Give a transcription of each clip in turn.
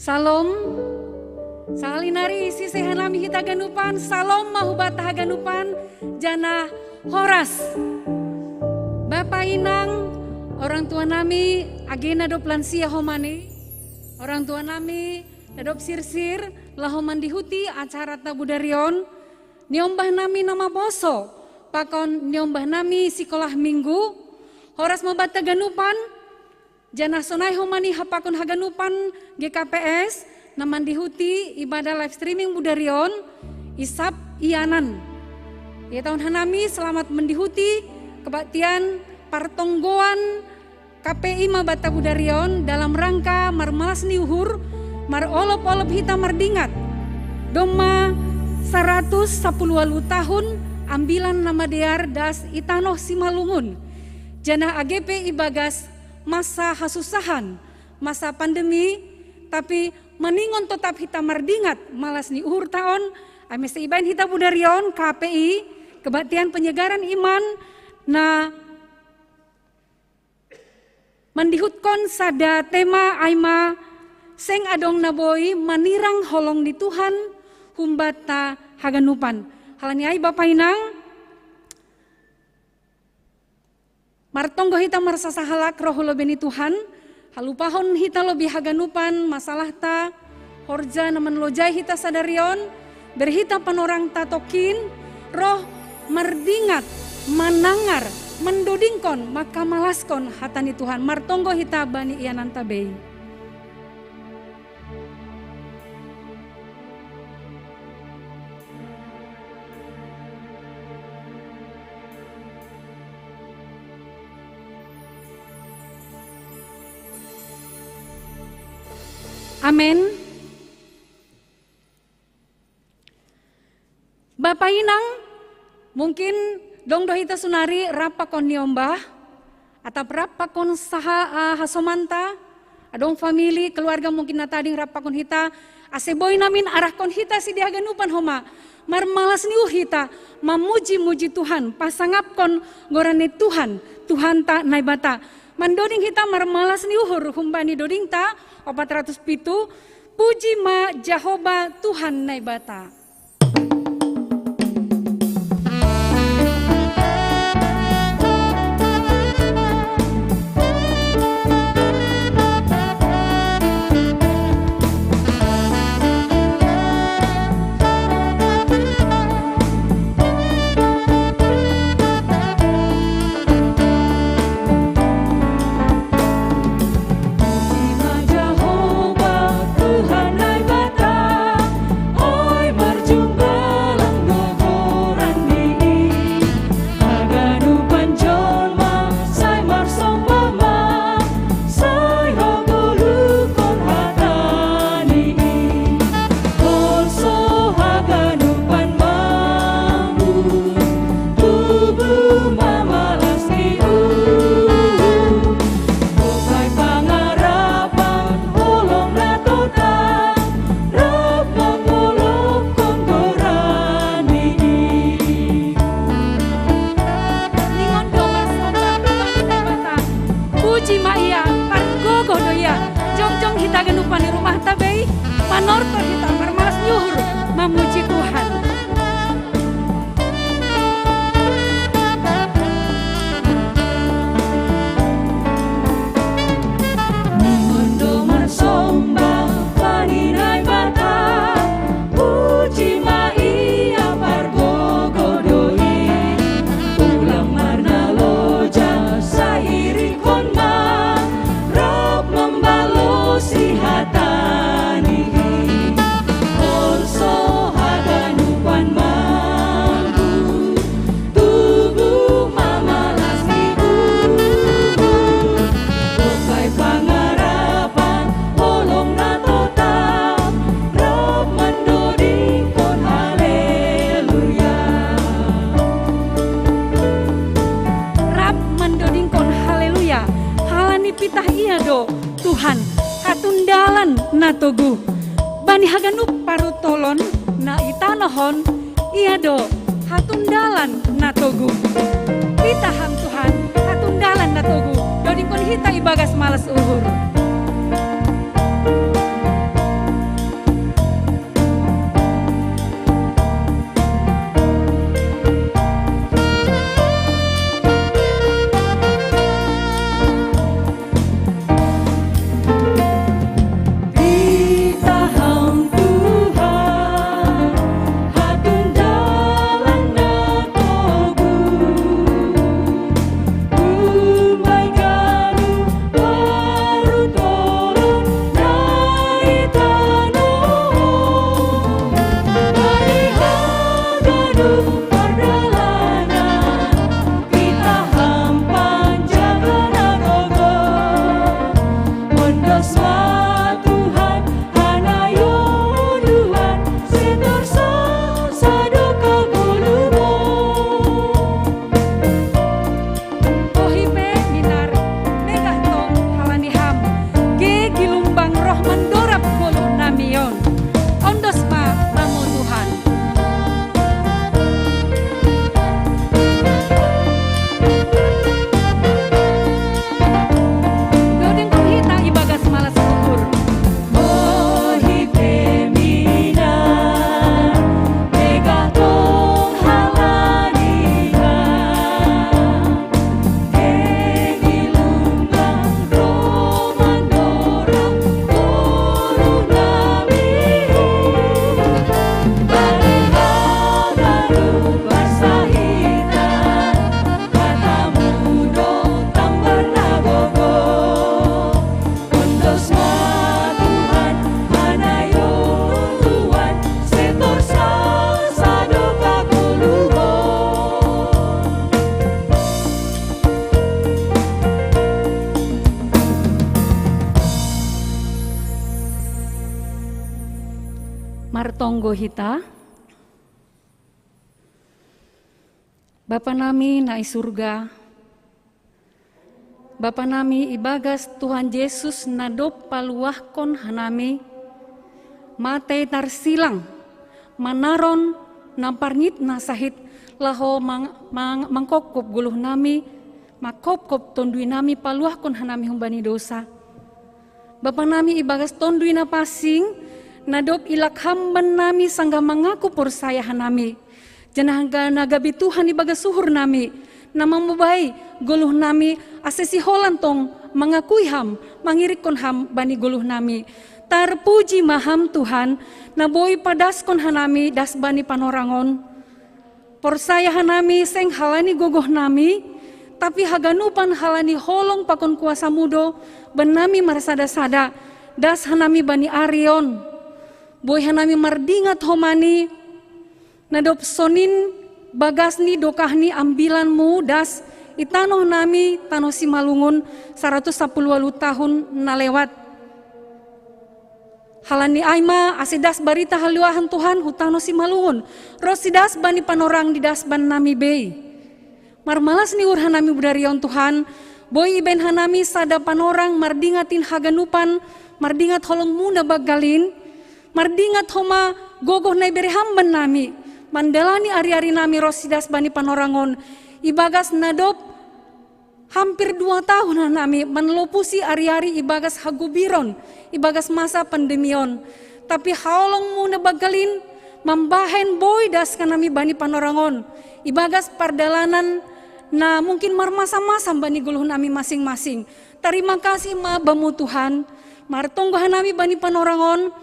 Salom, salinari isi sehanami hita ganupan, salom mahubata ganupan, jana horas. Bapak inang, orang tua nami agena dop lansia homane, orang tua nami dadop sirsir, lahoman dihuti acara tabudarion, niombah nami nama boso, pakon niombah nami sekolah minggu, horas mabata ganupan, jana sonai homani hapakon haganupan GKPS naman dihuti ibadah live streaming budarion isap ianan. Ya tahun hanami selamat mendihuti kebaktian partonggoan KPI Mabata Budarion dalam rangka marmalas niuhur mar olop-olop hita mardingat doma 110 tahun ambilan nama dear das itanoh simalungun jana AGP ibagas masa hasusahan, masa pandemi, tapi meningon tetap hita mardingat malas ni uhur tahun, amese ibain hita budarion KPI, kebaktian penyegaran iman, na mendihutkan sada tema aima seng adong naboi manirang holong di Tuhan humbata haganupan. Halani ai Bapak inang, martonggo hita marsasa halak roh lo beni Tuhan, halupahon hita lo bihaganupan masalah ta, horja naman lojai hita sadarion, berhita panorang tatokin, roh mardingat, manangar, mendodingkon, maka malaskon hatani Tuhan, martonggo hita bani ianan tabei. Amin. Bapak inang, mungkin dong dohita sunari rapakon niombah, atau rapakon saha hasomanta, adong family, keluarga mungkin natading rapakon hita, aseboy namin arahkon hita si diaganupan homa, marmalas niu hita, mamuji-muji Tuhan, pasangapkon gorane Tuhan, Tuhan tak naibata. Mandoding hita marmalas niuhur humbani doding ta 407 puji ma Jehovah Tuhan naibata. Tuhan naibata, oi pitah iya do Tuhan hatundalan na togu bani haganup parutolon na itanohon iya do hatundalan na togu pitaham Tuhan hatundalan na togu dodingkon hita ibagas malas uhur. Martonggo hita, Bapa nami na surga, Bapa nami ibagas Tuhan Yesus nadop paluahkon hanami, matei tarsilang, manaron namparngit nasahit laho mangkopkop guluh nami, makopkop tondui nami paluahkon hanami humbani dosa. Bapa nami ibagas tondui na pasing, nadop ilak hamban nami sangga mengaku persaya hanami. Janahga nagabi Tuhan ibaga suhur nami. Nama mubai guluh nami asesi holan tong mengakui ham, mangirikon ham bani guluh nami. Tarpuji maham Tuhan, naboi padaskon hanami das bani panorangon. Persaya hanami seng halani gogoh nami, tapi haganupan halani holong pakon kuasa mudo, benami marsada-sada, das hanami bani Arion. Boy hanami mardingat homani, nadop sonin bagasni dokahni ambilanmu das itanoh nami tano simalungun 110 tahun nalewat. Halani aima asidas barita haluahan Tuhan hutano simalungun, rosidas bani panorang di das ban nami bei. Marmalas ni urhanami budarion Tuhan, boy iben hanami sada panorang mardingatin haganupan, mardingat holong muna bagalin. Mardingat homa gogoh na iberhamban nami, mandalani ari-ari nami rosidas bani panorangon, ibagas nadop hampir 2 tahun nami manlopusi ari-ari ibagas hagubiron, ibagas masa pandemion. Tapi haulong muna bagalin, mambahen boy das kanami bani panorangon, ibagas pardalanan na mungkin marmasa-masa bani guluh nami masing-masing. Terima kasih ma bamu Tuhan, martonggohan nami bani panorangon,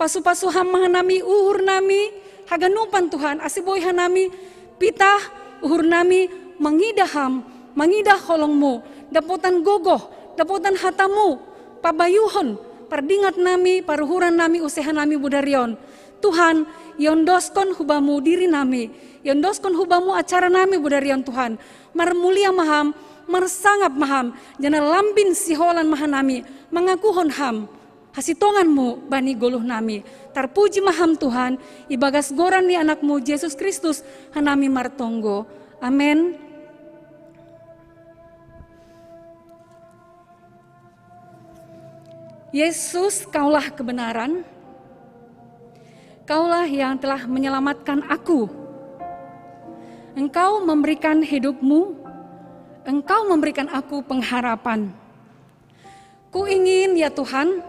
pasu-pasu hamah nami uhur nami haganupan Tuhan asiboy hanami pitah uhur nami mangidaham mangidah holongmu daputan gogoh daputan hatamu pabayuhon pardingat nami paruhuran nami usaha nami budarion Tuhan yondoskon hubamu diri nami yondoskon hubamu acara nami budarion Tuhan marmulia maham marsangap maham jana lambin siholan mahanami mengakuhon ham hasitonganmu bani goluh nami. Tarpuji maham Tuhan, ibagas goran ni anakmu Yesus Kristus hanami martonggo. Amen. Yesus, Kaulah kebenaran. Kaulah yang telah menyelamatkan aku. Engkau memberikan hidupmu, Engkau memberikan aku pengharapan. Ku ingin ya Tuhan,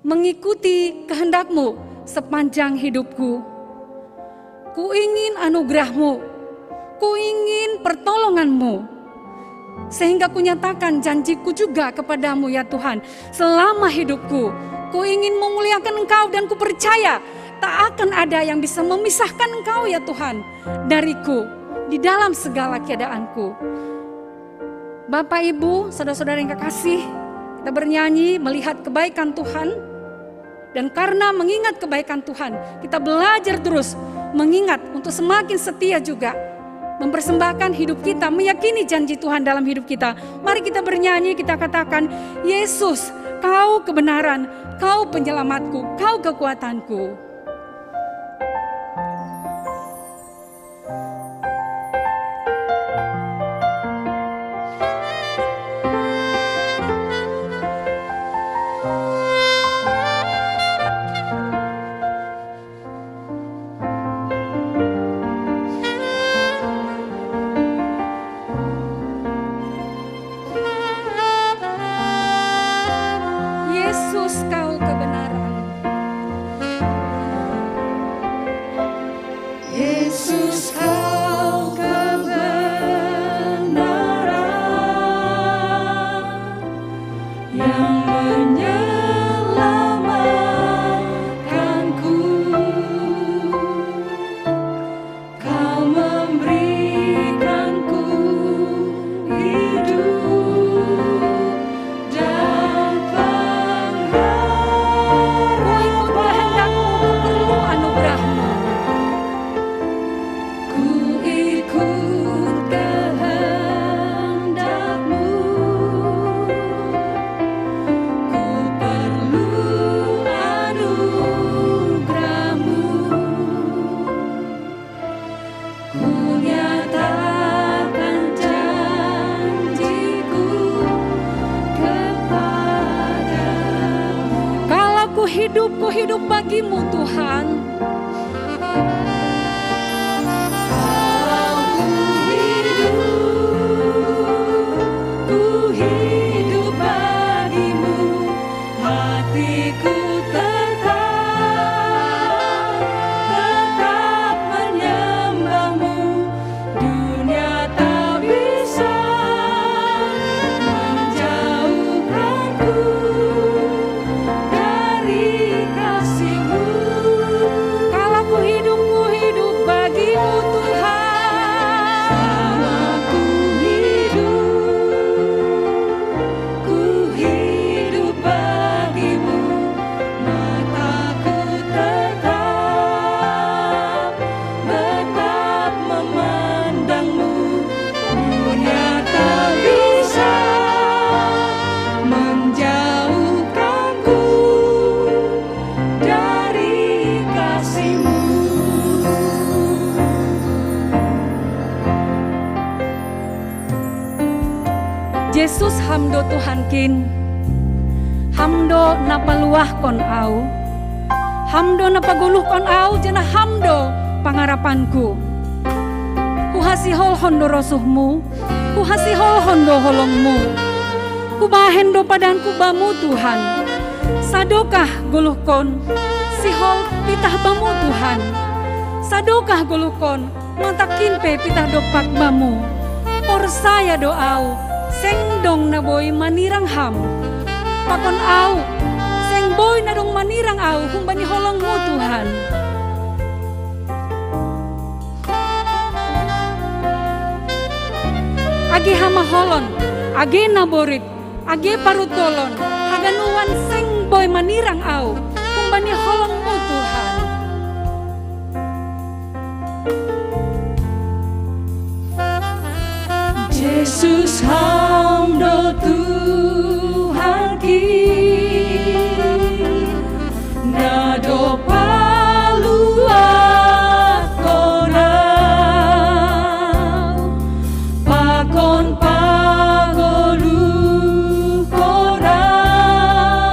mengikuti kehendak-Mu sepanjang hidupku. Ku ingin anugerah-Mu, ku ingin pertolongan-Mu, sehingga ku nyatakan janjiku juga kepadamu ya Tuhan. Selama hidupku, ku ingin memuliakan Engkau dan ku percaya tak akan ada yang bisa memisahkan Engkau ya Tuhan dariku di dalam segala keadaanku. Bapak, Ibu, saudara-saudara yang kekasih, kita bernyanyi melihat kebaikan Tuhan. Dan karena mengingat kebaikan Tuhan, kita belajar terus mengingat untuk semakin setia juga mempersembahkan hidup kita, meyakini janji Tuhan dalam hidup kita. Mari kita bernyanyi, kita katakan, Yesus, Kau kebenaran, Kau penyelamatku, Kau kekuatanku. Ku hidup bagimu Tuhan. Ku hidup bagimu, hatiku tetap menyembahmu. Dunia tak bisa menjauhkanku dari kasih-Mu. Kalau ku hidup bagimu Tuhan. Sama ku hidup bagimu, mataku tetap memandangmu. Dunia tak bisa menjauhkanku dari kasih-Mu. Yesus hamdo Tuhan kin, hamdo napa luah kon au, hamdo napa guluh kon au, jana hamdo pangarapanku. Ku hasihol hondo rosuhmu, ku hasihol hondo holongmu, ku bahendo padanku bamu Tuhan. Sadokah guluh kon, sihol pitah bamu Tuhan. Sadokah guluh kon, matakin pe pitah dopak bamu. Por saya doau, seng dong na boy manirang ham. Pakon au, seng boy na dong manirang au, humbani holongmu Tuhan. Age hama holon, age naborit, age parutolon, haganuan seng boy manirang au, humbani holongmu Tuhan. Yesus hamdo Tuhan nado paluat konau, pakon pagolu konau.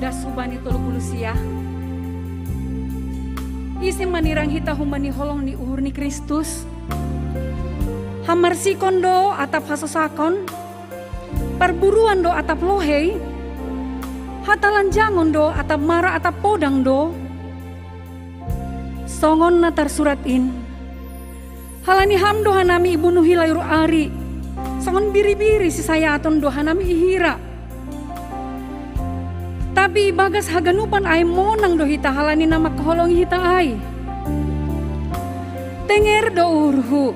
dasubani 30 siah. Isi manirang hita humani holong ni uhur ni Kristus. Hamarsikon do atap hasosakon. Perburuan do atap lohei. Hatalanjangon do atap mara atap podang do. Songon natar surat in. Halani hamdo hanami ibu nuhi layur ari. Songon biri-biri si saya aton do hanami ihira. Tapi bagas haganupan ay monang do hita halani nama keholong hita ay. Tenger do urhu.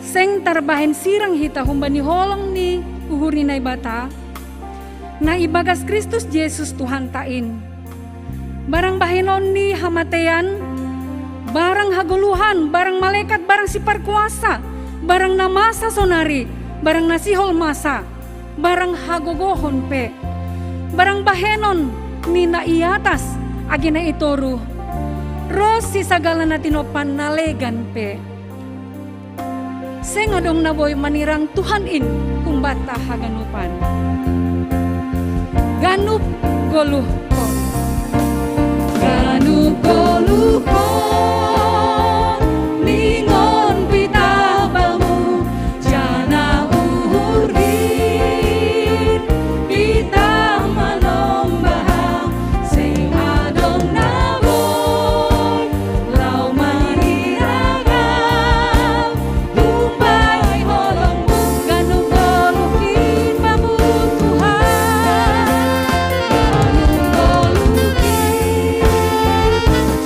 Seng tarbahen sirang hita humbani holong ni uhuri nai bata. Na ibagas Kristus Yesus Tuhan tain. Barang bahenon ni hamatean. Barang haguluhan, barang malaikat, barang sipar kuasa. Barang namasa sonari, barang nasihol masa. Barang hagogohon pe. Barang bahenon ni na iatas agina itoru. Ros si sagala na tinopan nalegan pe. Sengadong naboy manirang Tuhan in kumbata haganupan. Ganup goluh kon. Ganup goluh kon. Ningon pitabamu jana uhurgir. Pita manombahang sing adong naboy. Lau maniragam lumbay holongmu. Ganup goluh kin bamu Tuhan. Ganup goluh kin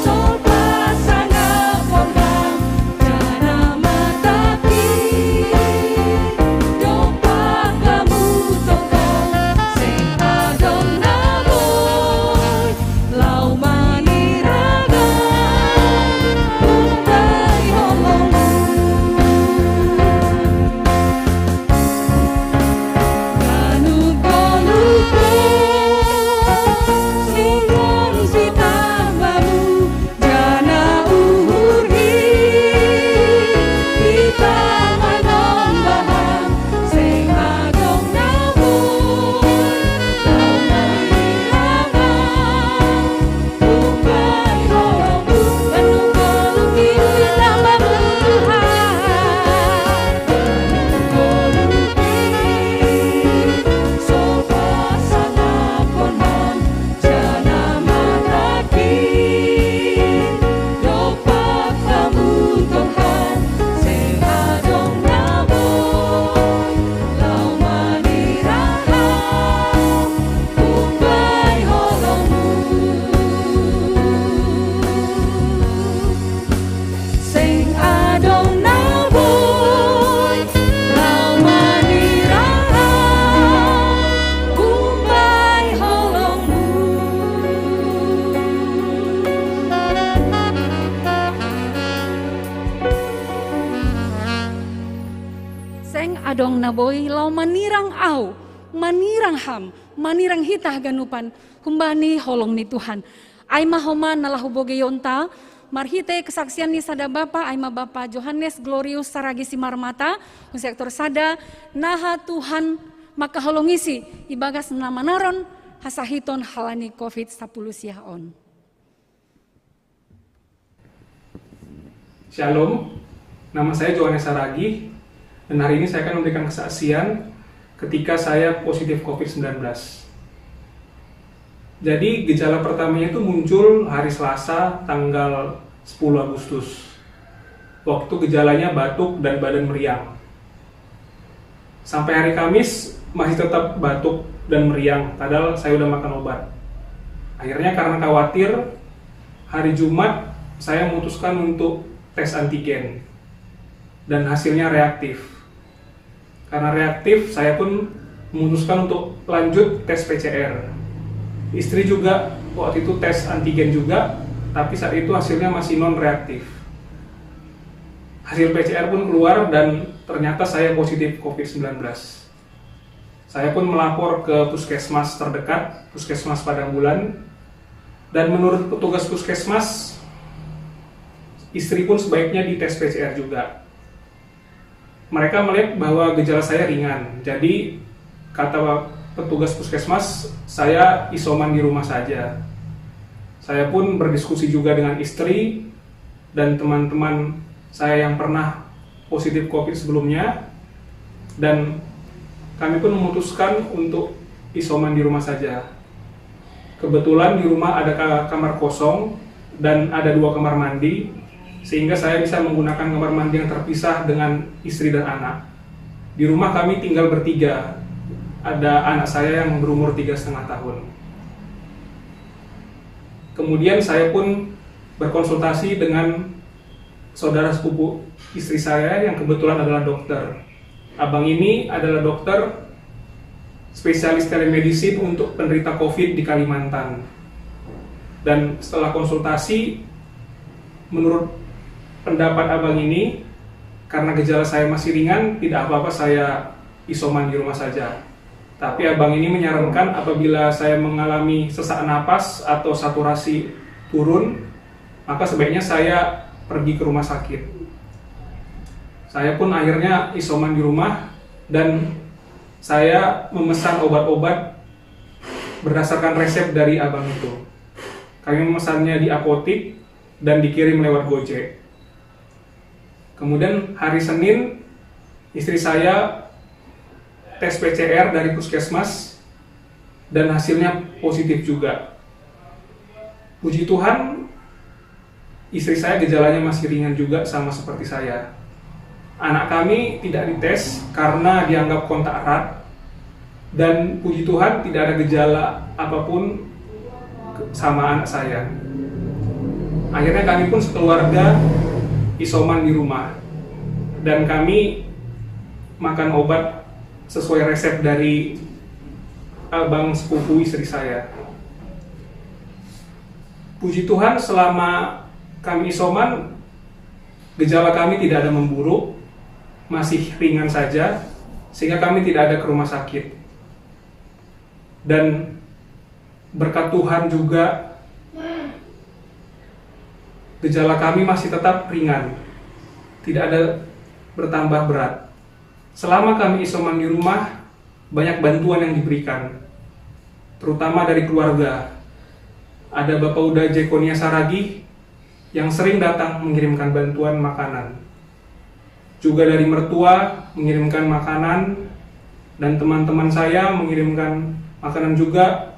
sol pasanga pondang jana mataki. Dopak kamu tokong sing adong naboy. Lau maniragam lumbay holongmu. Ganup goluh kon singon sitabamu jana uhurgir. Pita manombahang sing adong naboy. Lau maniragam lumbay holongmu. Ganup goluh kin pitabamu Tuhan. Ganup goluh kin sol pasanga pondang jana mataki. Dopak kamu Tuhan sing adong naboy. Lau maniragam lumbay holongmu. Sing adong naboy. Lau maniragam lumbay holongmu. Seng adong naboy lau manirang au, manirang ham, manirang hitah ganupan, humbani holong ni Tuhan. Ay mahoma nalahu boge yonta, marhite kesaksian ni sada bapa, ay ma bapa Johannes Glorius Saragi Simarmata, sektor sada, naha Tuhan maka holongisi, ibagas nama naron, hasahiton halani COVID-10 siahon. Shalom, nama saya Johannes Saragi dan hari ini saya akan memberikan kesaksian ketika saya positif COVID-19. Jadi gejala pertamanya itu muncul hari Selasa tanggal 10 Agustus. Waktu gejalanya batuk dan badan meriang. Sampai hari Kamis masih tetap batuk dan meriang, padahal saya udah makan obat. Akhirnya karena khawatir, hari Jumat saya memutuskan untuk tes antigen dan hasilnya reaktif. Karena reaktif, saya pun memutuskan untuk lanjut tes PCR. Istri juga waktu itu tes antigen juga, tapi saat itu hasilnya masih non-reaktif. Hasil PCR pun keluar dan ternyata saya positif COVID-19. Saya pun melapor ke puskesmas terdekat, puskesmas Padangbulan, dan menurut petugas puskesmas, istri pun sebaiknya dites PCR juga. Mereka melihat bahwa gejala saya ringan, jadi kata petugas puskesmas, saya isoman di rumah saja. Saya pun berdiskusi juga dengan istri dan teman-teman saya yang pernah positif COVID sebelumnya, dan kami pun memutuskan untuk isoman di rumah saja. Kebetulan di rumah ada kamar kosong dan ada 2 kamar mandi, sehingga saya bisa menggunakan kamar mandi yang terpisah dengan istri dan anak. Di rumah kami tinggal bertiga, ada anak saya yang berumur 3,5 tahun. Kemudian saya pun berkonsultasi dengan saudara sepupu istri saya yang kebetulan adalah dokter. Abang ini adalah dokter spesialis telemedicine untuk penderita COVID di Kalimantan. Dan setelah konsultasi, menurut pendapat abang ini, karena gejala saya masih ringan, tidak apa-apa saya isoman di rumah saja. Tapi abang ini menyarankan apabila saya mengalami sesak napas atau saturasi turun, maka sebaiknya saya pergi ke rumah sakit. Saya pun akhirnya isoman di rumah dan saya memesan obat-obat berdasarkan resep dari abang itu. Kami memesannya di apotik dan dikirim lewat Gojek. Kemudian hari Senin, istri saya tes PCR dari puskesmas dan hasilnya positif juga. Puji Tuhan, istri saya gejalanya masih ringan juga sama seperti saya. Anak kami tidak dites karena dianggap kontak erat, dan puji Tuhan tidak ada gejala apapun sama anak saya. Akhirnya kami pun sekeluarga isoman di rumah, dan kami makan obat sesuai resep dari abang sepupu istri saya. Puji Tuhan, selama kami isoman, gejala kami tidak ada memburuk, masih ringan saja, sehingga kami tidak ada ke rumah sakit. Dan berkat Tuhan juga, gejala kami masih tetap ringan, tidak ada bertambah berat. Selama kami isoman di rumah, banyak bantuan yang diberikan, terutama dari keluarga. Ada Bapak Uda Jekonia Saragi yang sering datang mengirimkan bantuan makanan. Juga dari mertua mengirimkan makanan, dan teman-teman saya mengirimkan makanan juga,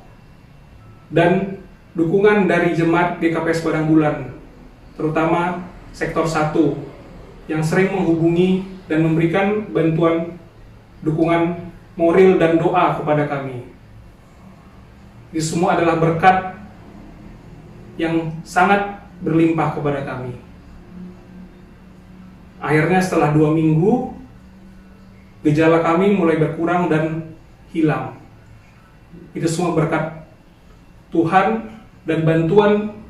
dan dukungan dari jemaat GKPS Padang Bulan, terutama sektor 1 yang sering menghubungi dan memberikan bantuan dukungan moral dan doa kepada kami. Ini semua adalah berkat yang sangat berlimpah kepada kami. Akhirnya setelah 2 minggu, gejala kami mulai berkurang dan hilang. Itu semua berkat Tuhan dan bantuan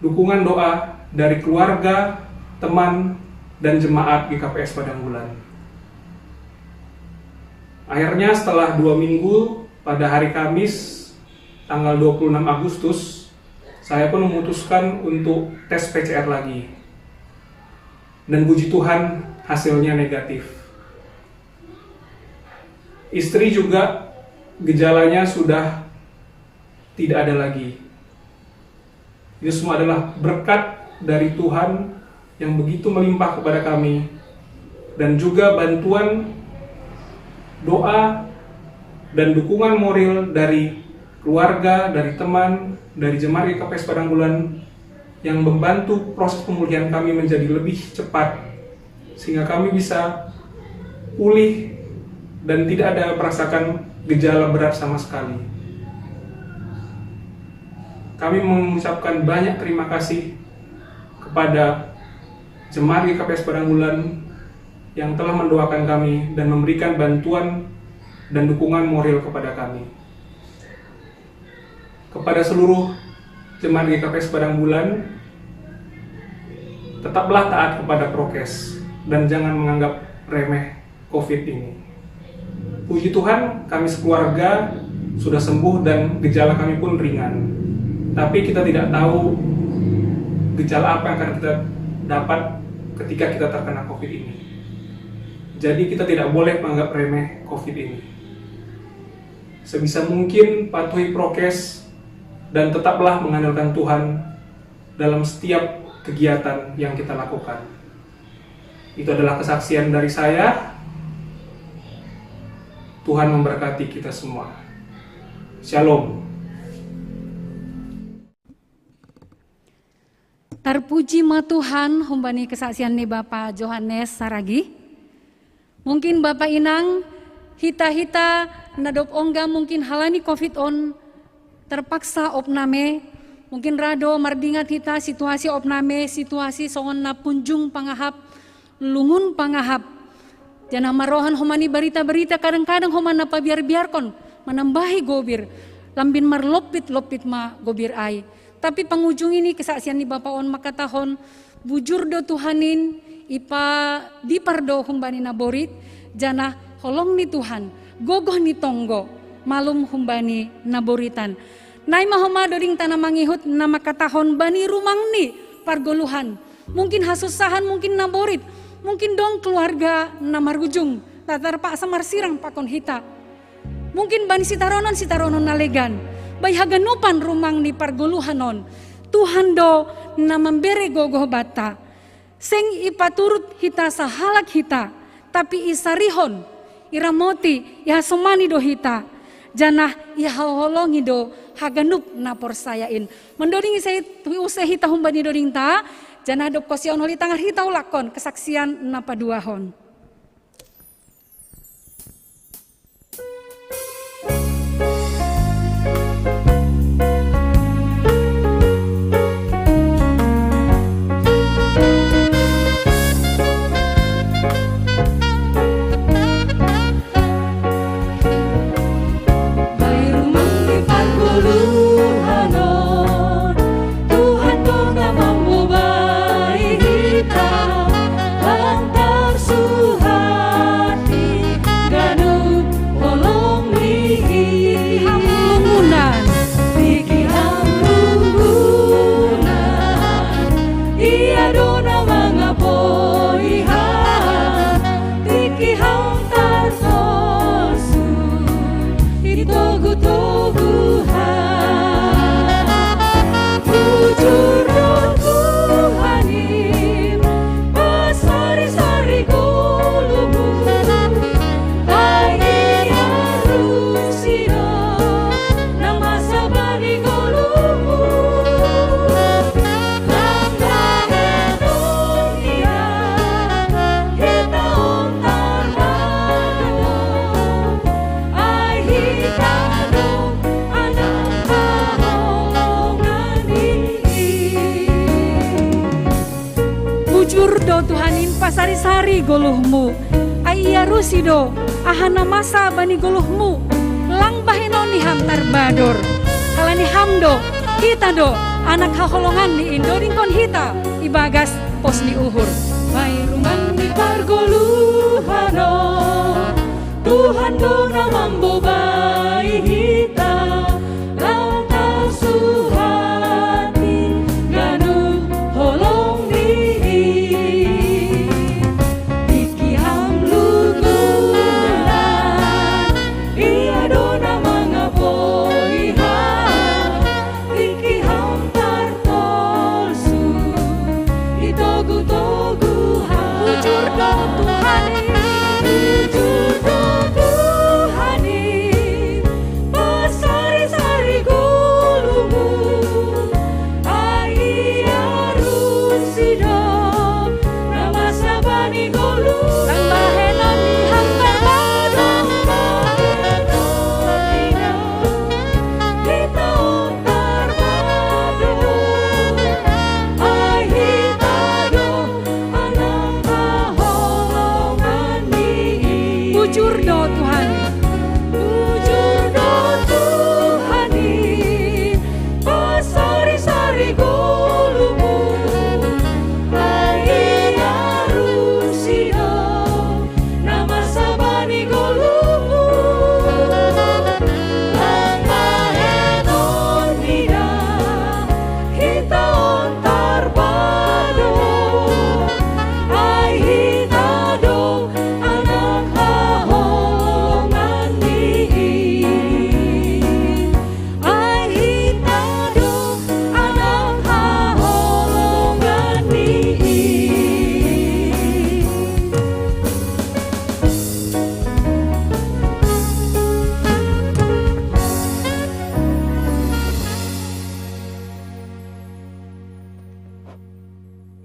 dukungan doa dari keluarga, teman, dan jemaat GKPS Padang Bulan. Akhirnya setelah 2 minggu, pada hari Kamis tanggal 26 Agustus, saya pun memutuskan untuk tes PCR lagi. Dan puji Tuhan, hasilnya negatif. Istri juga gejalanya sudah tidak ada lagi. Itu semua adalah berkat dari Tuhan yang begitu melimpah kepada kami, dan juga bantuan doa dan dukungan moral dari keluarga, dari teman, dari jemaat GKPS Padang Bulan yang membantu proses pemulihan kami menjadi lebih cepat, sehingga kami bisa pulih dan tidak ada merasakan gejala berat sama sekali. Kami mengucapkan banyak terima kasih kepada jemaat GKPS Padang Bulan yang telah mendoakan kami dan memberikan bantuan dan dukungan moral kepada kami. Kepada seluruh jemaat GKPS Padang Bulan, tetaplah taat kepada prokes dan jangan menganggap remeh COVID ini. Puji Tuhan, kami sekeluarga sudah sembuh dan gejala kami pun ringan. Tapi kita tidak tahu gejala apa yang akan kita dapat ketika kita terkena COVID ini. Jadi kita tidak boleh menganggap remeh COVID ini. sebisa mungkin patuhi prokes dan tetaplah mengandalkan Tuhan dalam setiap kegiatan yang kita lakukan. Itu adalah kesaksian dari saya. Tuhan memberkati kita semua. Shalom. Terpuji ma Tuhan, humbani kesaksian nih Bapak Johannes Saragi. Mungkin Bapak Inang, hita-hita nadop ongga mungkin halani COVID on terpaksa opname, mungkin rado mardingat hita situasi opname, situasi songon na punjung pangahap, lungun pangahap. Jangan marohan homani berita-berita kadang-kadang homana pa biar-biarkon menambahi gobir, lambin marlopit-lopit ma gobir ai. Tapi penghujung ini kesaksian ni Bapak on makatahon bujur do Tuhanin ipa dipardo humbani naborit jana holong ni Tuhan gogoh ni tonggo malum humbani naboritan. Nai mahoma doding tanah mangihut nama katahon bani rumang ni pargoluhan. Mungkin hasusahan, mungkin naborit, mungkin dong keluarga namarujung. Tatar pak samar sirang pakon hita. Mungkin bani sitaronon nalegan. Bay haganupan rumang ni pargoluhanon. Tuhan do namambere gogoh bata. Seng ipaturut hita sahalak hita. Tapi isarihon, iramoti, ihasomani do hita. Janah ihaholongi do haganup napor sayain. Mendoding saya usai hita humbani doding ta. Janah dop kosion holi tangar hita ulakon kesaksian napa duahon. Sari-sari goluhmu, aiya rusido, ahana masa bani goluhmu, lang baheno ni ham tarbador, kalani hamdo, kita do, anak haholongan ni indo ringkon hita, ibagas pos ni uhur. Bay rumang ni pargoluhano, Tuhan do namambo bay hita, lantar suhati, ganu holong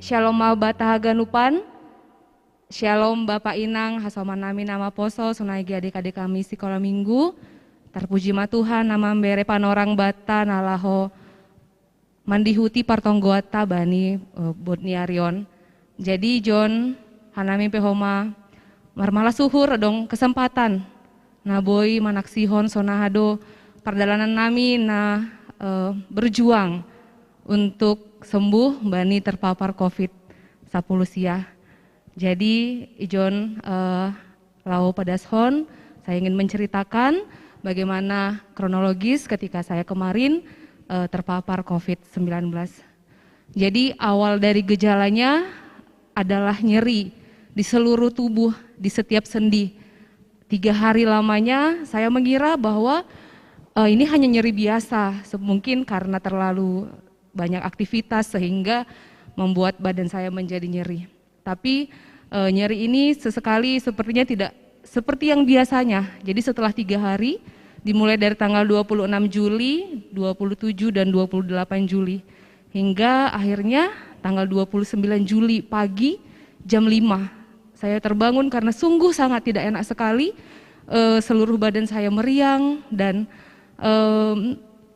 Shalom Mabataha Ganupan, Shalom Bapak Inang, Hasomanami nama poso, sunaigi adik-adik kami sekolah minggu, terpuji ma Tuhan, nama mbere panorang bata, nalaho mandihuti partonggoata bani Botniarion. Jadi John, hanami pehoma, marmala suhur dong kesempatan, naboy manaksihon sonahado, perjalanan nami berjuang untuk sembuh bani terpapar COVID-10 sia. Jadi ijon lau padashon, saya ingin menceritakan bagaimana kronologis ketika saya kemarin terpapar COVID-19. Jadi awal dari gejalanya adalah nyeri di seluruh tubuh, di setiap sendi. 3 hari lamanya saya mengira bahwa ini hanya nyeri biasa, mungkin karena terlalu banyak aktivitas sehingga membuat badan saya menjadi nyeri. Tapi nyeri ini sesekali sepertinya tidak seperti yang biasanya. Jadi setelah 3 hari, dimulai dari tanggal 26 Juli, 27 dan 28 Juli, hingga akhirnya tanggal 29 Juli pagi jam 5. Saya terbangun karena sungguh sangat tidak enak sekali, seluruh badan saya meriang dan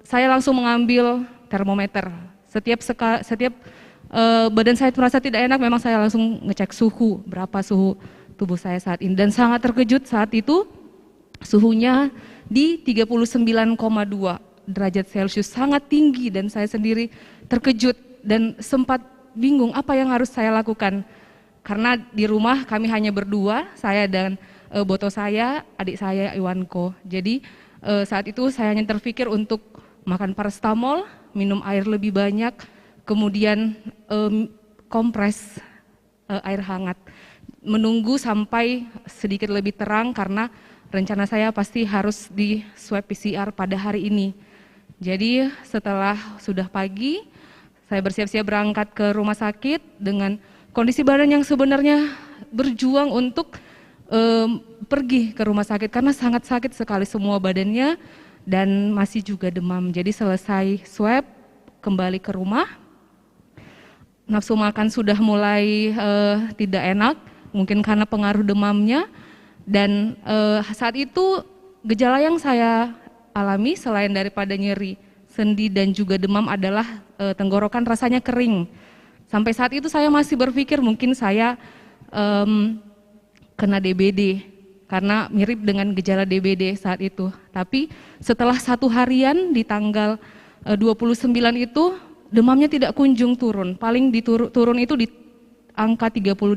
saya langsung mengambil termometer. Setiap badan saya merasa tidak enak, memang saya langsung ngecek suhu, berapa suhu tubuh saya saat ini. Dan sangat terkejut saat itu suhunya di 39,2 derajat Celcius, sangat tinggi dan saya sendiri terkejut dan sempat bingung apa yang harus saya lakukan. Karena di rumah kami hanya berdua, saya dan boto saya, adik saya Iwanko. Jadi saat itu saya hanya terpikir untuk makan paracetamol, minum air lebih banyak, kemudian kompres air hangat, menunggu sampai sedikit lebih terang karena rencana saya pasti harus di swab PCR pada hari ini. Jadi setelah sudah pagi, saya bersiap-siap berangkat ke rumah sakit dengan kondisi badan yang sebenarnya berjuang untuk pergi ke rumah sakit karena sangat sakit sekali semua badannya dan masih juga demam. Jadi selesai swab, kembali ke rumah, nafsu makan sudah mulai tidak enak, mungkin karena pengaruh demamnya. Dan saat itu gejala yang saya alami selain daripada nyeri sendi dan juga demam adalah tenggorokan rasanya kering. Sampai saat itu saya masih berpikir mungkin saya kena DBD karena mirip dengan gejala DBD saat itu. Tapi setelah 1 harian di tanggal 29 itu demamnya tidak kunjung turun, paling turun itu di angka 38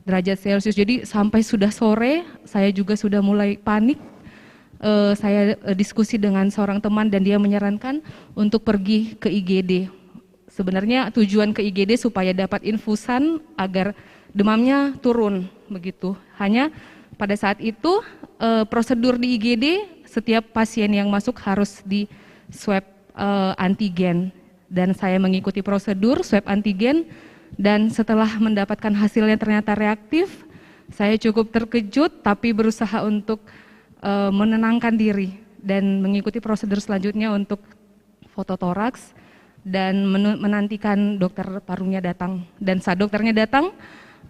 derajat Celcius. Jadi sampai sudah sore saya juga sudah mulai panik. Saya diskusi dengan seorang teman dan dia menyarankan untuk pergi ke IGD. Sebenarnya tujuan ke IGD supaya dapat infusan agar demamnya turun begitu. Hanya pada saat itu prosedur di IGD setiap pasien yang masuk harus di swab antigen dan saya mengikuti prosedur swab antigen. Dan setelah mendapatkan hasilnya ternyata reaktif, saya cukup terkejut tapi berusaha untuk menenangkan diri dan mengikuti prosedur selanjutnya untuk fototoraks dan menantikan dokter parunya datang. Dan saat dokternya datang,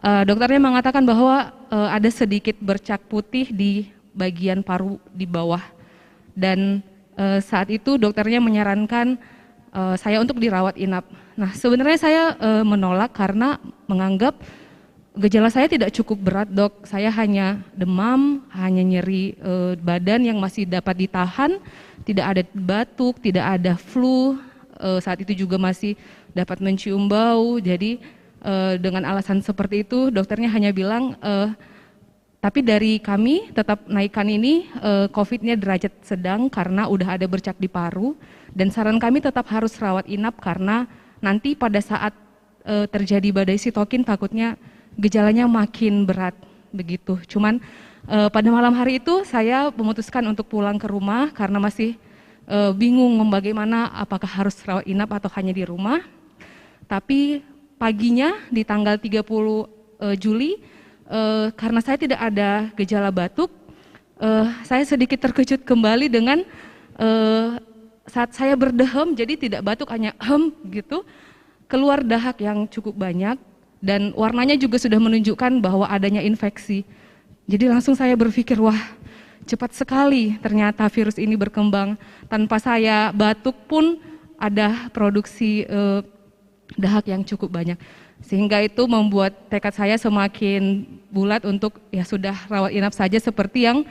dokternya mengatakan bahwa ada sedikit bercak putih di bagian paru di bawah. Dan saat itu dokternya menyarankan saya untuk dirawat inap. Nah sebenarnya saya menolak karena menganggap gejala saya tidak cukup berat dok. Saya hanya demam, hanya nyeri badan yang masih dapat ditahan, tidak ada batuk, tidak ada flu, saat itu juga masih dapat mencium bau. Jadi dengan alasan seperti itu dokternya hanya bilang tapi dari kami tetap naikkan ini COVID-nya derajat sedang karena udah ada bercak di paru dan saran kami tetap harus rawat inap karena nanti pada saat terjadi badai sitokin takutnya gejalanya makin berat begitu. Cuman pada malam hari itu saya memutuskan untuk pulang ke rumah karena masih bingung bagaimana apakah harus rawat inap atau hanya di rumah. Tapi paginya di tanggal 30 Juli karena saya tidak ada gejala batuk, saya sedikit terkejut kembali dengan saat saya berdehem, jadi tidak batuk hanya gitu. keluar dahak yang cukup banyak dan warnanya juga sudah menunjukkan bahwa adanya infeksi. Jadi langsung saya berpikir, wah cepat sekali ternyata virus ini berkembang. Tanpa saya batuk pun ada produksi dahak yang cukup banyak. Sehingga itu membuat tekad saya semakin bulat untuk ya sudah rawat inap saja seperti yang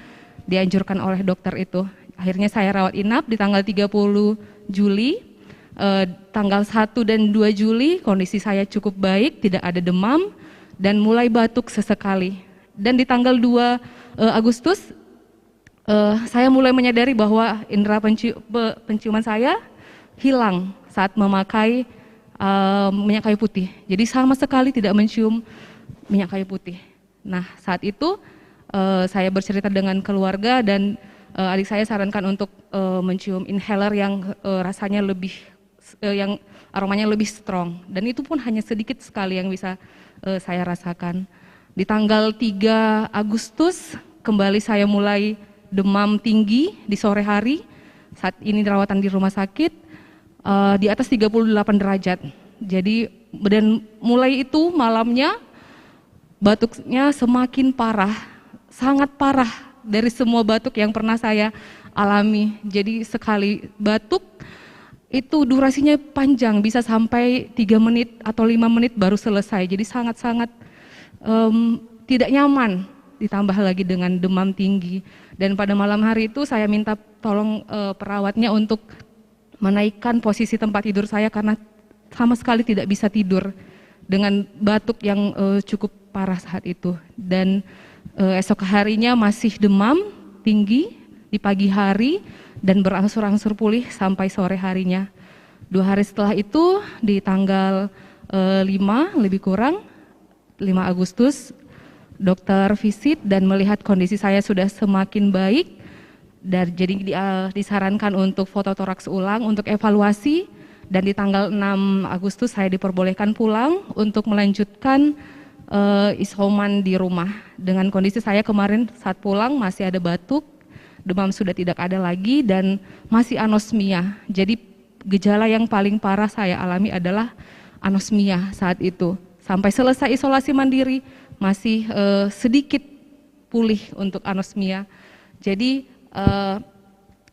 dianjurkan oleh dokter itu. Akhirnya saya rawat inap di tanggal 30 Juli, tanggal 1 dan 2 Juli kondisi saya cukup baik, tidak ada demam dan mulai batuk sesekali. Dan di tanggal 2 Agustus saya mulai menyadari bahwa indera penciuman saya hilang saat memakai minyak kayu putih. Jadi sama sekali tidak mencium minyak kayu putih. Nah saat itu saya bercerita dengan keluarga dan adik saya sarankan untuk mencium inhaler yang rasanya lebih, yang aromanya lebih strong. Dan itu pun hanya sedikit sekali yang bisa saya rasakan. Di tanggal 3 Agustus kembali saya mulai demam tinggi di sore hari. Saat ini perawatan di rumah sakit. Di atas 38 derajat. Jadi dan mulai itu malamnya batuknya semakin parah, sangat parah dari semua batuk yang pernah saya alami. Jadi sekali batuk itu durasinya panjang, bisa sampai 3 menit atau 5 menit baru selesai. Jadi sangat-sangat tidak nyaman, ditambah lagi dengan demam tinggi. Dan pada malam hari itu saya minta tolong perawatnya untuk menaikkan posisi tempat tidur saya karena sama sekali tidak bisa tidur dengan batuk yang cukup parah saat itu. Dan esok harinya masih demam tinggi di pagi hari dan berangsur-angsur pulih sampai sore harinya. 2 hari setelah itu di tanggal 5 lebih kurang 5 Agustus dokter visit dan melihat kondisi saya sudah semakin baik. Dan jadi disarankan untuk fototoraks ulang untuk evaluasi dan di tanggal 6 Agustus saya diperbolehkan pulang untuk melanjutkan isoman di rumah. Dengan kondisi saya kemarin saat pulang masih ada batuk, demam sudah tidak ada lagi dan masih anosmia. Jadi gejala yang paling parah saya alami adalah anosmia saat itu. Sampai selesai isolasi mandiri masih sedikit pulih untuk anosmia. Jadi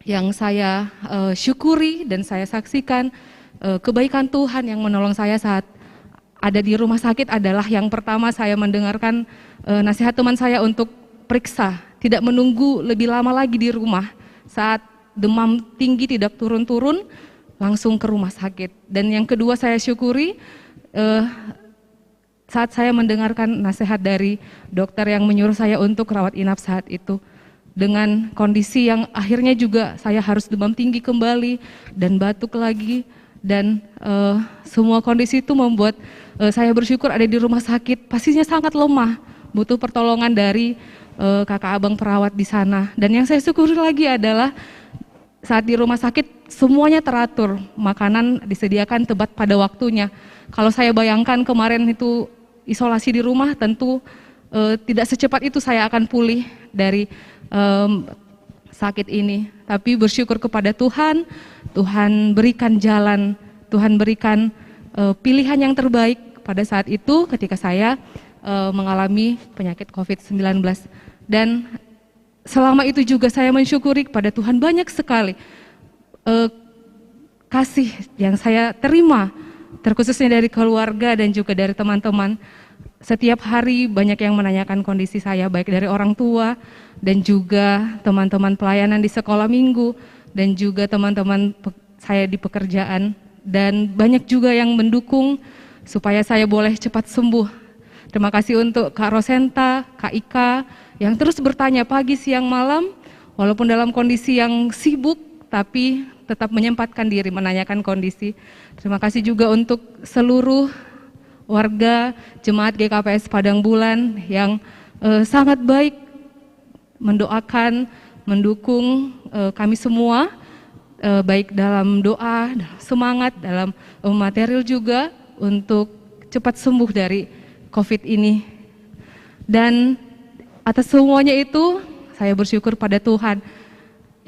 yang saya syukuri dan saya saksikan kebaikan Tuhan yang menolong saya saat ada di rumah sakit adalah yang pertama saya mendengarkan nasihat teman saya untuk periksa, tidak menunggu lebih lama lagi di rumah. Saat demam tinggi tidak turun-turun, langsung ke rumah sakit. Dan yang kedua saya syukuri saat saya mendengarkan nasihat dari dokter yang menyuruh saya untuk rawat inap saat itu. Dengan kondisi yang akhirnya juga saya harus demam tinggi kembali dan batuk lagi dan semua kondisi itu membuat saya bersyukur ada di rumah sakit. Pastinya sangat lemah, butuh pertolongan dari kakak abang perawat di sana. Dan yang saya syukuri lagi adalah saat di rumah sakit semuanya teratur, makanan disediakan tepat pada waktunya. Kalau saya bayangkan kemarin itu isolasi di rumah, tentu tidak secepat itu saya akan pulih dari sakit ini. Tapi bersyukur kepada Tuhan, Tuhan berikan jalan, Tuhan berikan pilihan yang terbaik pada saat itu ketika saya mengalami penyakit COVID-19. Dan selama itu juga saya mensyukuri kepada Tuhan banyak sekali kasih yang saya terima, terkhususnya dari keluarga dan juga dari teman-teman. Setiap hari banyak yang menanyakan kondisi saya, baik dari orang tua dan juga teman-teman pelayanan di sekolah minggu dan juga teman-teman saya di pekerjaan. Dan banyak juga yang mendukung supaya saya boleh cepat sembuh. Terima kasih untuk Kak Rosenta, Kak Ika yang terus bertanya pagi, siang, malam, walaupun dalam kondisi yang sibuk tapi tetap menyempatkan diri menanyakan kondisi. Terima kasih juga untuk seluruh warga jemaat GKPS Padang Bulan yang sangat baik mendoakan, mendukung kami semua, baik dalam doa, dalam semangat, dalam material juga untuk cepat sembuh dari COVID ini. Dan atas semuanya itu saya bersyukur pada Tuhan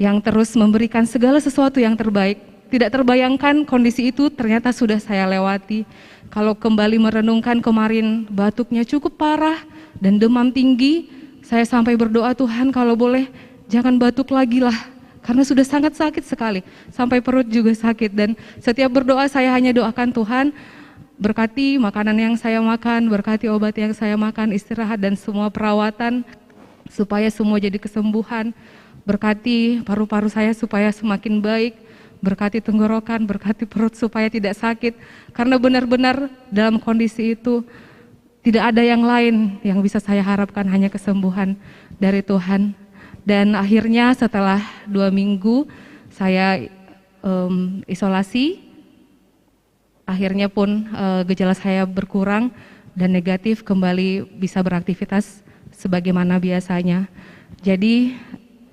yang terus memberikan segala sesuatu yang terbaik tidak terbayangkan kondisi itu ternyata sudah saya lewati. Kalau kembali merenungkan kemarin batuknya cukup parah dan demam tinggi, saya sampai berdoa, Tuhan kalau boleh jangan batuk lagi lah. Karena sudah sangat sakit sekali, sampai perut juga sakit. Dan setiap berdoa saya hanya doakan Tuhan, berkati makanan yang saya makan, berkati obat yang saya makan, istirahat dan semua perawatan, supaya semua jadi kesembuhan. Berkati paru-paru saya supaya semakin baik, berkati tenggorokan, berkati perut supaya tidak sakit. Karena benar-benar dalam kondisi itu tidak ada yang lain yang bisa saya harapkan, hanya kesembuhan dari Tuhan. Dan akhirnya setelah 2 minggu saya isolasi, akhirnya pun gejala saya berkurang dan negatif, kembali bisa beraktivitas sebagaimana biasanya. Jadi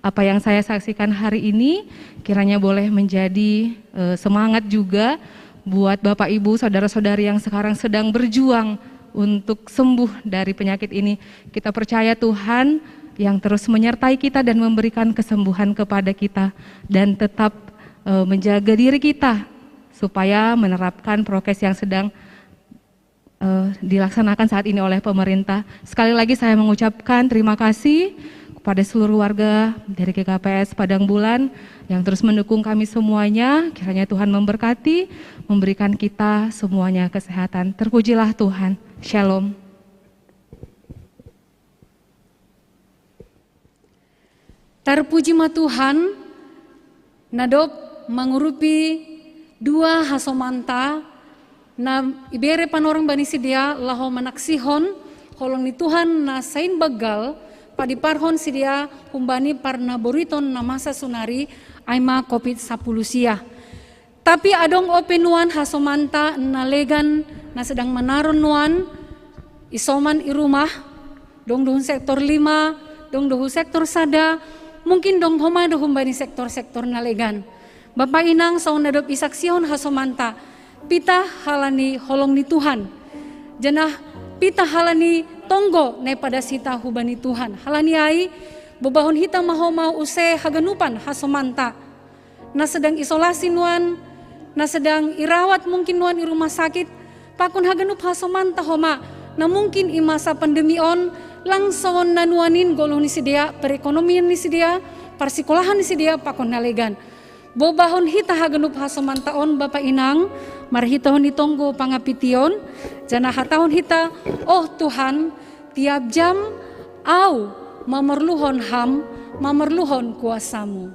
apa yang saya saksikan hari ini kiranya boleh menjadi semangat juga buat Bapak Ibu, saudara-saudari yang sekarang sedang berjuang untuk sembuh dari penyakit ini. Kita percaya Tuhan yang terus menyertai kita dan memberikan kesembuhan kepada kita, dan tetap menjaga diri kita supaya menerapkan prokes yang sedang dilaksanakan saat ini oleh pemerintah. Sekali lagi saya mengucapkan terima kasih kepada seluruh warga dari GKPS Padang Bulan yang terus mendukung kami semuanya. Kiranya Tuhan memberkati, memberikan kita semuanya kesehatan. Terpujilah Tuhan. Shalom. Terpuji ma Tuhan, nadop mengurupi 2 hasomanta, na ibere panorang bani sidia laho manaksihon, holong ni Tuhan na sain bagal, padiparhon sidia humbani parna boriton na masa sunari, aima COVID-10 sia. Tapi adong openuan hasomanta na legan na sedang menaron nuan, isoman i rumah, dong dohun sektor 5, dong dohun sektor sada, mungkin dong homa dohum bani sektor-sektor nalegan. Bapak inang saun nadop isaksihon hasomanta, pita halani holong ni Tuhan. Janah pita halani tonggo ne pada sita hubani Tuhan. Halani ai bobahon hita mahoma use haganupan hasomanta. Na sedang isolasi nuan, na sedang irawat mungkin nuan i rumah sakit, pakun haganup hasomanta homa. Na mungkin i masa pandemi on langsung nanuanin golong ni sidia, perekonomian ni sidia, persikolahan ni sidia, pakon nalegan. Bobahon hita hagenup hasomantaon Bapak Inang, marhitahon itonggo pangapition, jana hatahon hita, oh Tuhan, tiap jam, au, mamerluhon ham, mamerluhon kuasamu.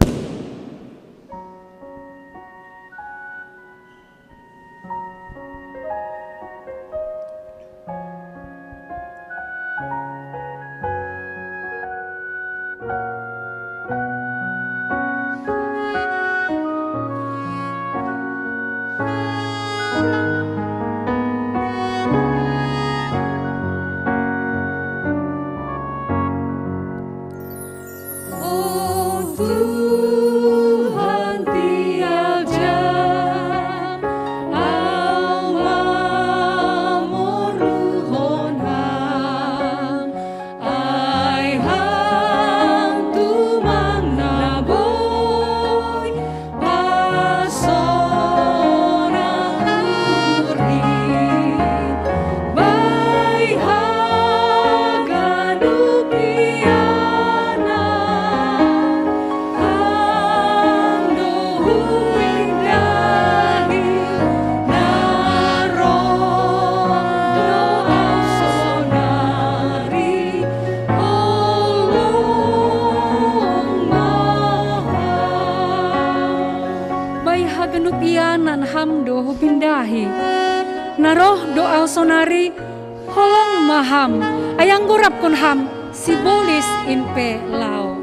Naroh doa sonari holong maham ayang gurap kun ham sibolis inpe lao.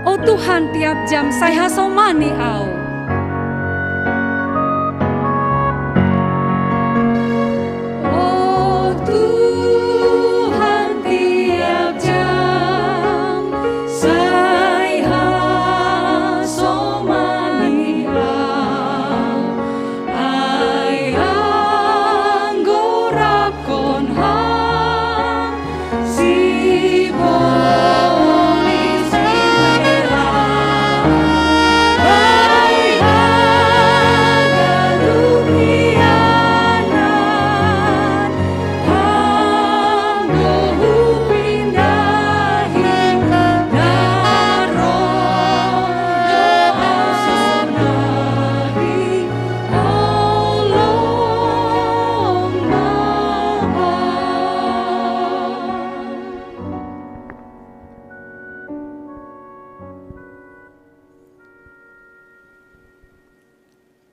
Oh Tuhan, tiap jam saya somani au. Si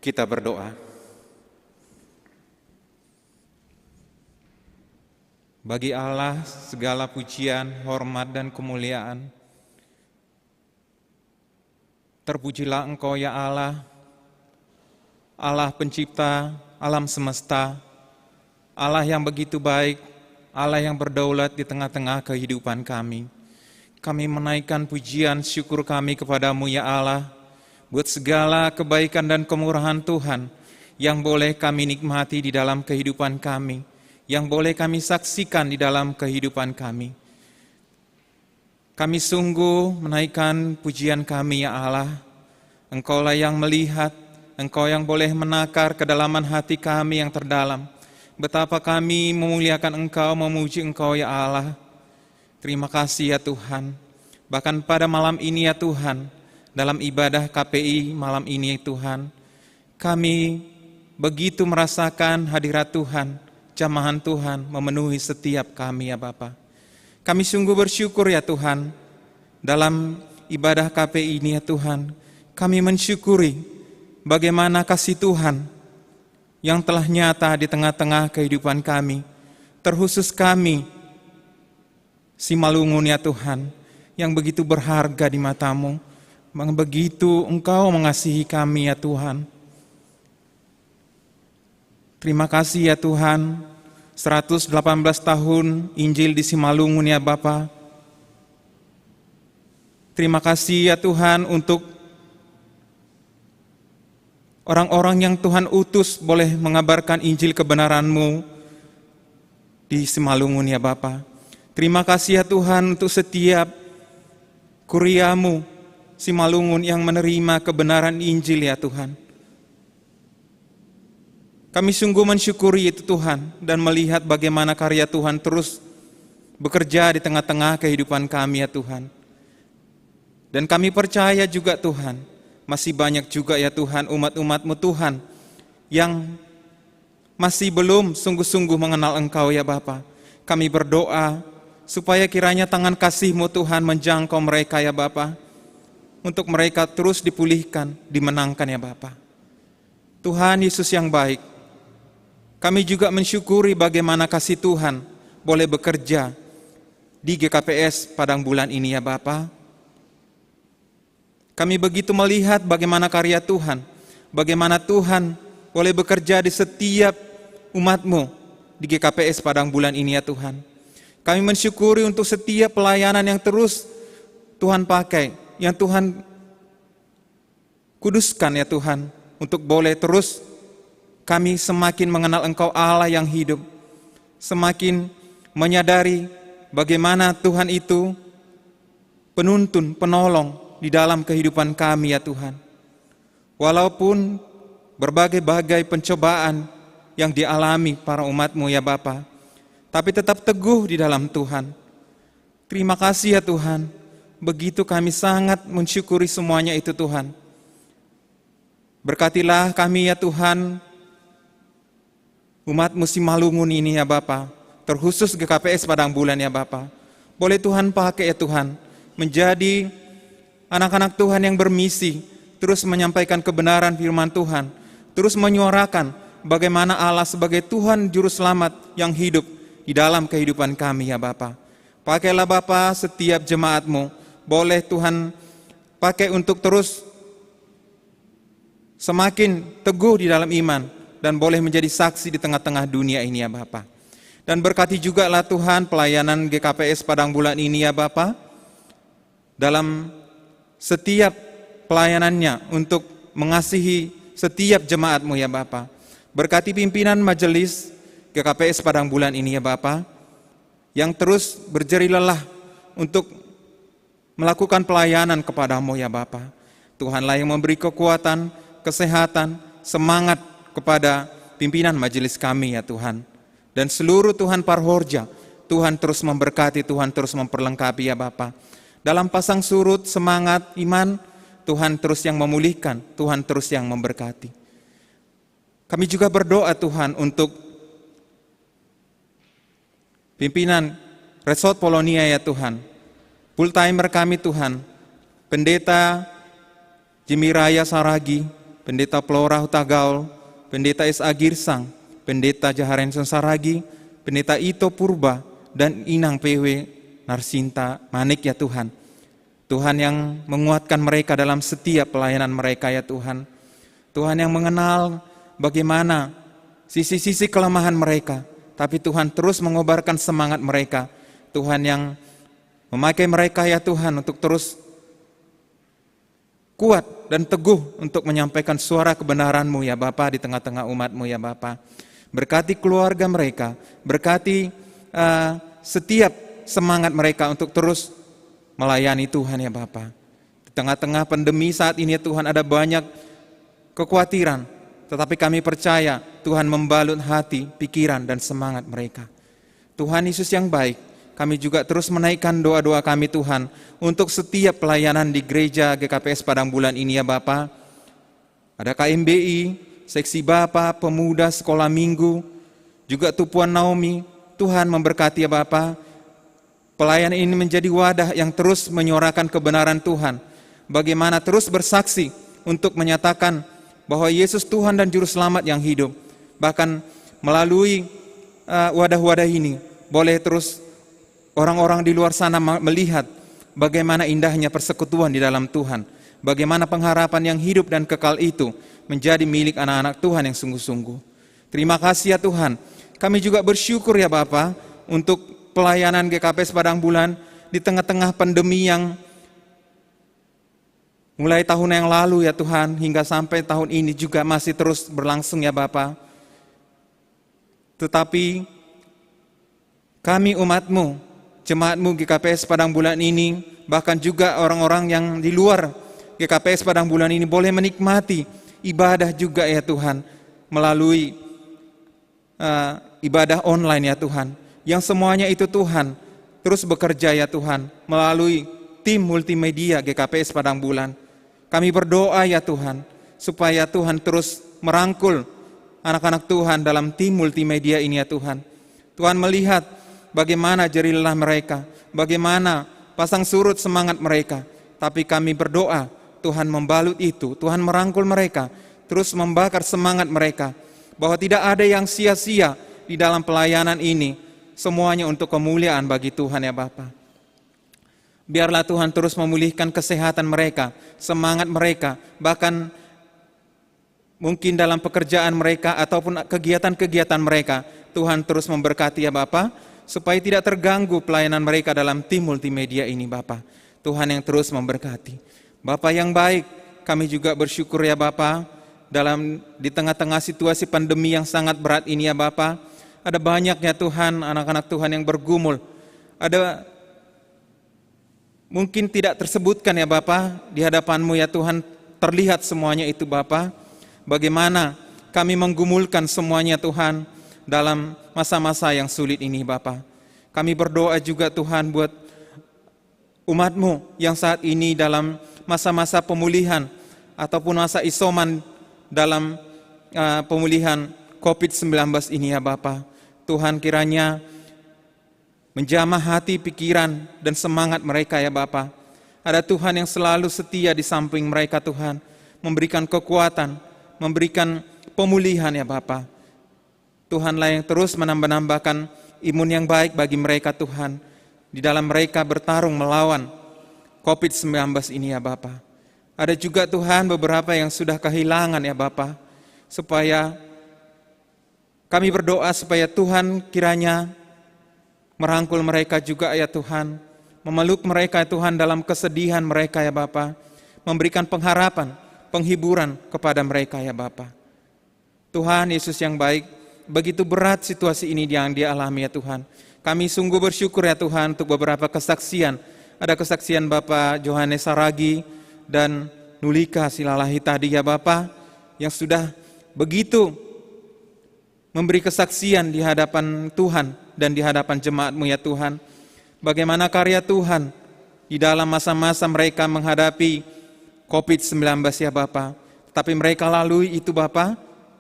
Kita berdoa. Bagi Allah segala pujian, hormat, dan kemuliaan. Terpujilah Engkau ya Allah, Allah pencipta alam semesta, Allah yang begitu baik, Allah yang berdaulat di tengah-tengah kehidupan kami. Kami menaikkan pujian syukur kami kepadamu ya Allah, buat segala kebaikan dan kemurahan Tuhan yang boleh kami nikmati di dalam kehidupan kami, yang boleh kami saksikan di dalam kehidupan kami. Kami sungguh menaikkan pujian kami ya Allah. Engkaulah yang melihat, Engkau yang boleh menakar kedalaman hati kami yang terdalam. Betapa kami memuliakan Engkau, memuji Engkau ya Allah. Terima kasih ya Tuhan. Bahkan pada malam ini ya Tuhan, dalam ibadah KPI malam ini ya Tuhan, kami begitu merasakan hadirat Tuhan, jamahan Tuhan memenuhi setiap kami ya Bapa. Kami sungguh bersyukur ya Tuhan, dalam ibadah KPI ini ya Tuhan, kami mensyukuri bagaimana kasih Tuhan yang telah nyata di tengah-tengah kehidupan kami, terkhusus kami, Simalungun ya Tuhan, yang begitu berharga di mata-Mu, yang begitu Engkau mengasihi kami ya Tuhan. Terima kasih ya Tuhan, 118 tahun Injil di Simalungun ya Bapa. Terima kasih ya Tuhan untuk orang-orang yang Tuhan utus boleh mengabarkan Injil kebenaran-Mu di Simalungun ya Bapa. Terima kasih ya Tuhan untuk setiap kuria-Mu Simalungun yang menerima kebenaran Injil ya Tuhan. Kami sungguh mensyukuri itu Tuhan dan melihat bagaimana karya Tuhan terus bekerja di tengah-tengah kehidupan kami ya Tuhan. Dan kami percaya juga Tuhan, masih banyak juga ya Tuhan umat-umat-Mu Tuhan yang masih belum sungguh-sungguh mengenal Engkau ya Bapa. Kami berdoa supaya kiranya tangan kasih-Mu Tuhan menjangkau mereka ya Bapa, untuk mereka terus dipulihkan, dimenangkan ya Bapa. Tuhan Yesus yang baik, kami juga mensyukuri bagaimana kasih Tuhan boleh bekerja di GKPS Padang Bulan ini ya Bapa. Kami begitu melihat bagaimana karya Tuhan, bagaimana Tuhan boleh bekerja di setiap umat-Mu di GKPS Padang Bulan ini ya Tuhan. Kami mensyukuri untuk setiap pelayanan yang terus Tuhan pakai, yang Tuhan kuduskan ya Tuhan, untuk boleh terus kami semakin mengenal Engkau Allah yang hidup, semakin menyadari bagaimana Tuhan itu penuntun, penolong di dalam kehidupan kami ya Tuhan. Walaupun berbagai-bagai pencobaan yang dialami para umat-Mu ya Bapa, tapi tetap teguh di dalam Tuhan. Terima kasih ya Tuhan, begitu kami sangat mensyukuri semuanya itu Tuhan. Berkatilah kami ya Tuhan, umat-Mu Simalungun ini ya Bapa, terkhusus GKPS Padang Bulan ya Bapa. Boleh Tuhan pakai ya Tuhan, menjadi anak-anak Tuhan yang bermisi, terus menyampaikan kebenaran firman Tuhan, terus menyuarakan bagaimana Allah sebagai Tuhan Juru Selamat yang hidup di dalam kehidupan kami ya Bapa. Pakailah Bapa setiap jemaat-Mu, boleh Tuhan pakai untuk terus semakin teguh di dalam iman, dan boleh menjadi saksi di tengah-tengah dunia ini ya Bapa. Dan berkati juga lah Tuhan pelayanan GKPS Padang Bulan ini ya Bapa, dalam setiap pelayanannya untuk mengasihi setiap jemaat-Mu ya Bapa. Berkati pimpinan majelis GKPS Padang Bulan ini ya Bapa, yang terus berjeri lelah untuk melakukan pelayanan kepada-Mu ya Bapa. Tuhanlah yang memberi kekuatan, kesehatan, semangat kepada pimpinan majelis kami ya Tuhan. Dan seluruh Tuhan Parhorja, Tuhan terus memberkati, Tuhan terus memperlengkapi ya Bapa. Dalam pasang surut semangat iman, Tuhan terus yang memulihkan, Tuhan terus yang memberkati. Kami juga berdoa Tuhan untuk pimpinan Resort Polonia ya Tuhan, full timer kami Tuhan, Pendeta Jimmy Raya Saragi, Pendeta Flora Hutagaul, Pendeta S.A. Girsang, Pendeta Jaharen Sensaragi, Pendeta Ito Purba, dan Inang PW Narsinta Manik ya Tuhan. Tuhan yang menguatkan mereka dalam setiap pelayanan mereka ya Tuhan. Tuhan yang mengenal bagaimana sisi-sisi kelemahan mereka, tapi Tuhan terus mengobarkan semangat mereka. Tuhan yang memakai mereka ya Tuhan untuk terus kuat dan teguh untuk menyampaikan suara kebenaran-Mu ya Bapa di tengah-tengah umat-Mu ya Bapa. Berkati keluarga mereka, berkati setiap semangat mereka untuk terus melayani Tuhan ya Bapa. Di tengah-tengah pandemi saat ini ya Tuhan, ada banyak kekhawatiran, tetapi kami percaya Tuhan membalut hati, pikiran, dan semangat mereka. Tuhan Yesus yang baik, kami juga terus menaikkan doa-doa kami Tuhan untuk setiap pelayanan di gereja GKPS Padang Bulan ini ya Bapa. Ada KMBI, seksi Bapa, pemuda, sekolah minggu, juga Tupuan Naomi. Tuhan memberkati ya Bapa. Pelayanan ini menjadi wadah yang terus menyuarakan kebenaran Tuhan. Bagaimana terus bersaksi untuk menyatakan bahwa Yesus Tuhan dan Juru Selamat yang hidup. Bahkan melalui wadah-wadah ini boleh terus orang-orang di luar sana melihat bagaimana indahnya persekutuan di dalam Tuhan. Bagaimana pengharapan yang hidup dan kekal itu menjadi milik anak-anak Tuhan yang sungguh-sungguh. Terima kasih ya Tuhan. Kami juga bersyukur ya Bapa untuk pelayanan GKPS Padang Bulan di tengah-tengah pandemi yang mulai tahun yang lalu ya Tuhan, hingga sampai tahun ini juga masih terus berlangsung ya Bapa. Tetapi kami umat-Mu, jemaat-Mu GKPS Padang Bulan ini, bahkan juga orang-orang yang di luar GKPS Padang Bulan ini boleh menikmati ibadah juga ya Tuhan, melalui ibadah online ya Tuhan. Yang semuanya itu Tuhan terus bekerja ya Tuhan, melalui tim multimedia GKPS Padang Bulan. Kami berdoa ya Tuhan, supaya Tuhan terus merangkul anak-anak Tuhan dalam tim multimedia ini ya Tuhan. Tuhan melihat bagaimana jerih lelah mereka, bagaimana pasang surut semangat mereka. Tapi kami berdoa, Tuhan membalut itu, Tuhan merangkul mereka, terus membakar semangat mereka, bahwa tidak ada yang sia-sia di dalam pelayanan ini, semuanya untuk kemuliaan bagi Tuhan ya Bapa. Biarlah Tuhan terus memulihkan kesehatan mereka, semangat mereka, bahkan mungkin dalam pekerjaan mereka ataupun kegiatan-kegiatan mereka. Tuhan terus memberkati ya Bapa, supaya tidak terganggu pelayanan mereka dalam tim multimedia ini Bapa. Tuhan yang terus memberkati. Bapa yang baik, kami juga bersyukur ya Bapa, di tengah-tengah situasi pandemi yang sangat berat ini ya Bapa. Ada banyak ya Tuhan, anak-anak Tuhan yang bergumul. Ada mungkin tidak tersebutkan ya Bapa, di hadapan-Mu ya Tuhan, terlihat semuanya itu Bapa. Bagaimana kami menggumulkan semuanya Tuhan dalam masa-masa yang sulit ini Bapa. Kami berdoa juga Tuhan buat umat-Mu yang saat ini dalam masa-masa pemulihan ataupun masa isoman dalam pemulihan COVID-19 ini ya Bapa. Tuhan kiranya menjamah hati, pikiran, dan semangat mereka ya Bapa. Ada Tuhan yang selalu setia di samping mereka Tuhan, memberikan kekuatan, memberikan pemulihan ya Bapa. Tuhanlah yang terus menambah-nambahkan imun yang baik bagi mereka Tuhan, di dalam mereka bertarung melawan COVID-19 ini ya Bapa. Ada juga Tuhan beberapa yang sudah kehilangan ya Bapa, supaya kami berdoa supaya Tuhan kiranya merangkul mereka juga ya Tuhan, memeluk mereka ya Tuhan dalam kesedihan mereka ya Bapa, memberikan pengharapan, penghiburan kepada mereka ya Bapa. Tuhan Yesus yang baik, begitu berat situasi ini yang dialami ya Tuhan. Kami sungguh bersyukur ya Tuhan untuk beberapa kesaksian. Ada kesaksian Bapak Johannes Saragi dan Nulika Silalahi tadi ya Bapa, yang sudah begitu memberi kesaksian di hadapan Tuhan dan di hadapan jemaat-Mu ya Tuhan. Bagaimana karya Tuhan di dalam masa-masa mereka menghadapi COVID-19 ya Bapa. Tapi mereka lalui itu Bapa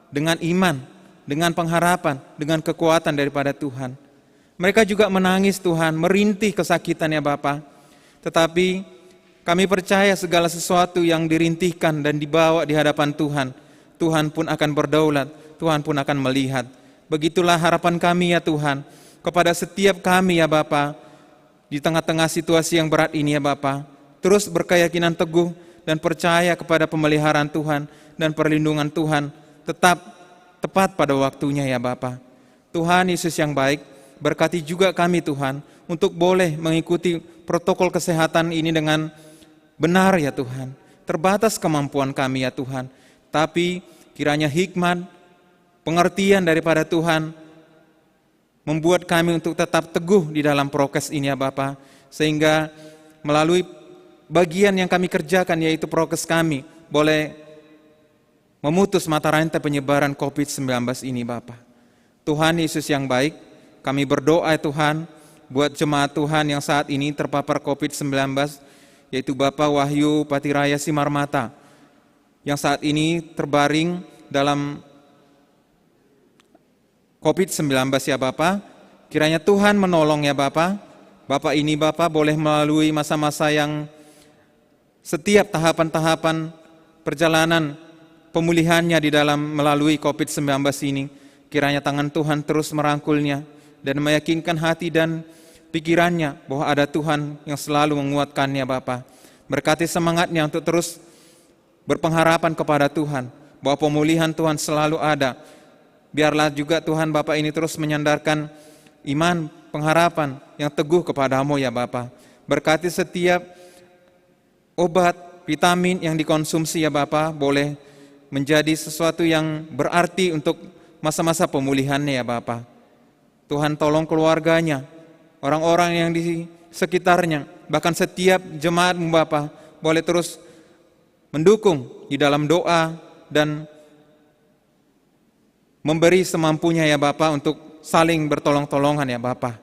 dengan iman, dengan pengharapan, dengan kekuatan daripada Tuhan. Mereka juga menangis Tuhan, merintih kesakitan ya Bapa. Tetapi Kami percaya segala sesuatu yang dirintihkan dan dibawa di hadapan Tuhan, Tuhan pun akan berdaulat, Tuhan pun akan melihat. Begitulah harapan kami ya Tuhan, kepada setiap kami ya Bapa, di tengah-tengah situasi yang berat ini ya Bapa, terus berkeyakinan teguh dan percaya kepada pemeliharaan Tuhan dan perlindungan Tuhan, tetap tepat pada waktunya ya Bapa. Tuhan Yesus yang baik, berkati juga kami Tuhan, untuk boleh mengikuti protokol kesehatan ini dengan benar ya Tuhan. Terbatas kemampuan kami ya Tuhan, tapi kiranya hikmat, pengertian daripada Tuhan membuat kami untuk tetap teguh di dalam prokes ini ya Bapa, sehingga melalui bagian yang kami kerjakan yaitu prokes kami boleh memutus mata rantai penyebaran COVID-19 ini Bapa. Tuhan Yesus yang baik, kami berdoa Tuhan buat jemaat Tuhan yang saat ini terpapar COVID-19, yaitu Bapak Wahyu Patiraya Simarmata, yang saat ini terbaring dalam COVID-19 ya Bapak. Kiranya Tuhan menolong ya Bapak. Bapak ini Bapak boleh melalui masa-masa yang setiap tahapan-tahapan perjalanan pemulihannya di dalam melalui COVID-19 ini, kiranya tangan Tuhan terus merangkulnya dan meyakinkan hati dan pikirannya bahwa ada Tuhan yang selalu menguatkannya Bapa. Berkati semangatnya untuk terus berpengharapan kepada Tuhan bahwa pemulihan Tuhan selalu ada. Biarlah juga Tuhan Bapa ini terus menyandarkan iman, pengharapan yang teguh kepadamu ya Bapa. Berkati setiap obat, vitamin yang dikonsumsi ya Bapa boleh menjadi sesuatu yang berarti untuk masa-masa pemulihannya ya Bapa. Tuhan tolong keluarganya, orang-orang yang di sekitarnya, bahkan setiap jemaat-Mu Bapa boleh terus mendukung di dalam doa dan memberi semampunya ya Bapa untuk saling bertolong-tolongan ya Bapa.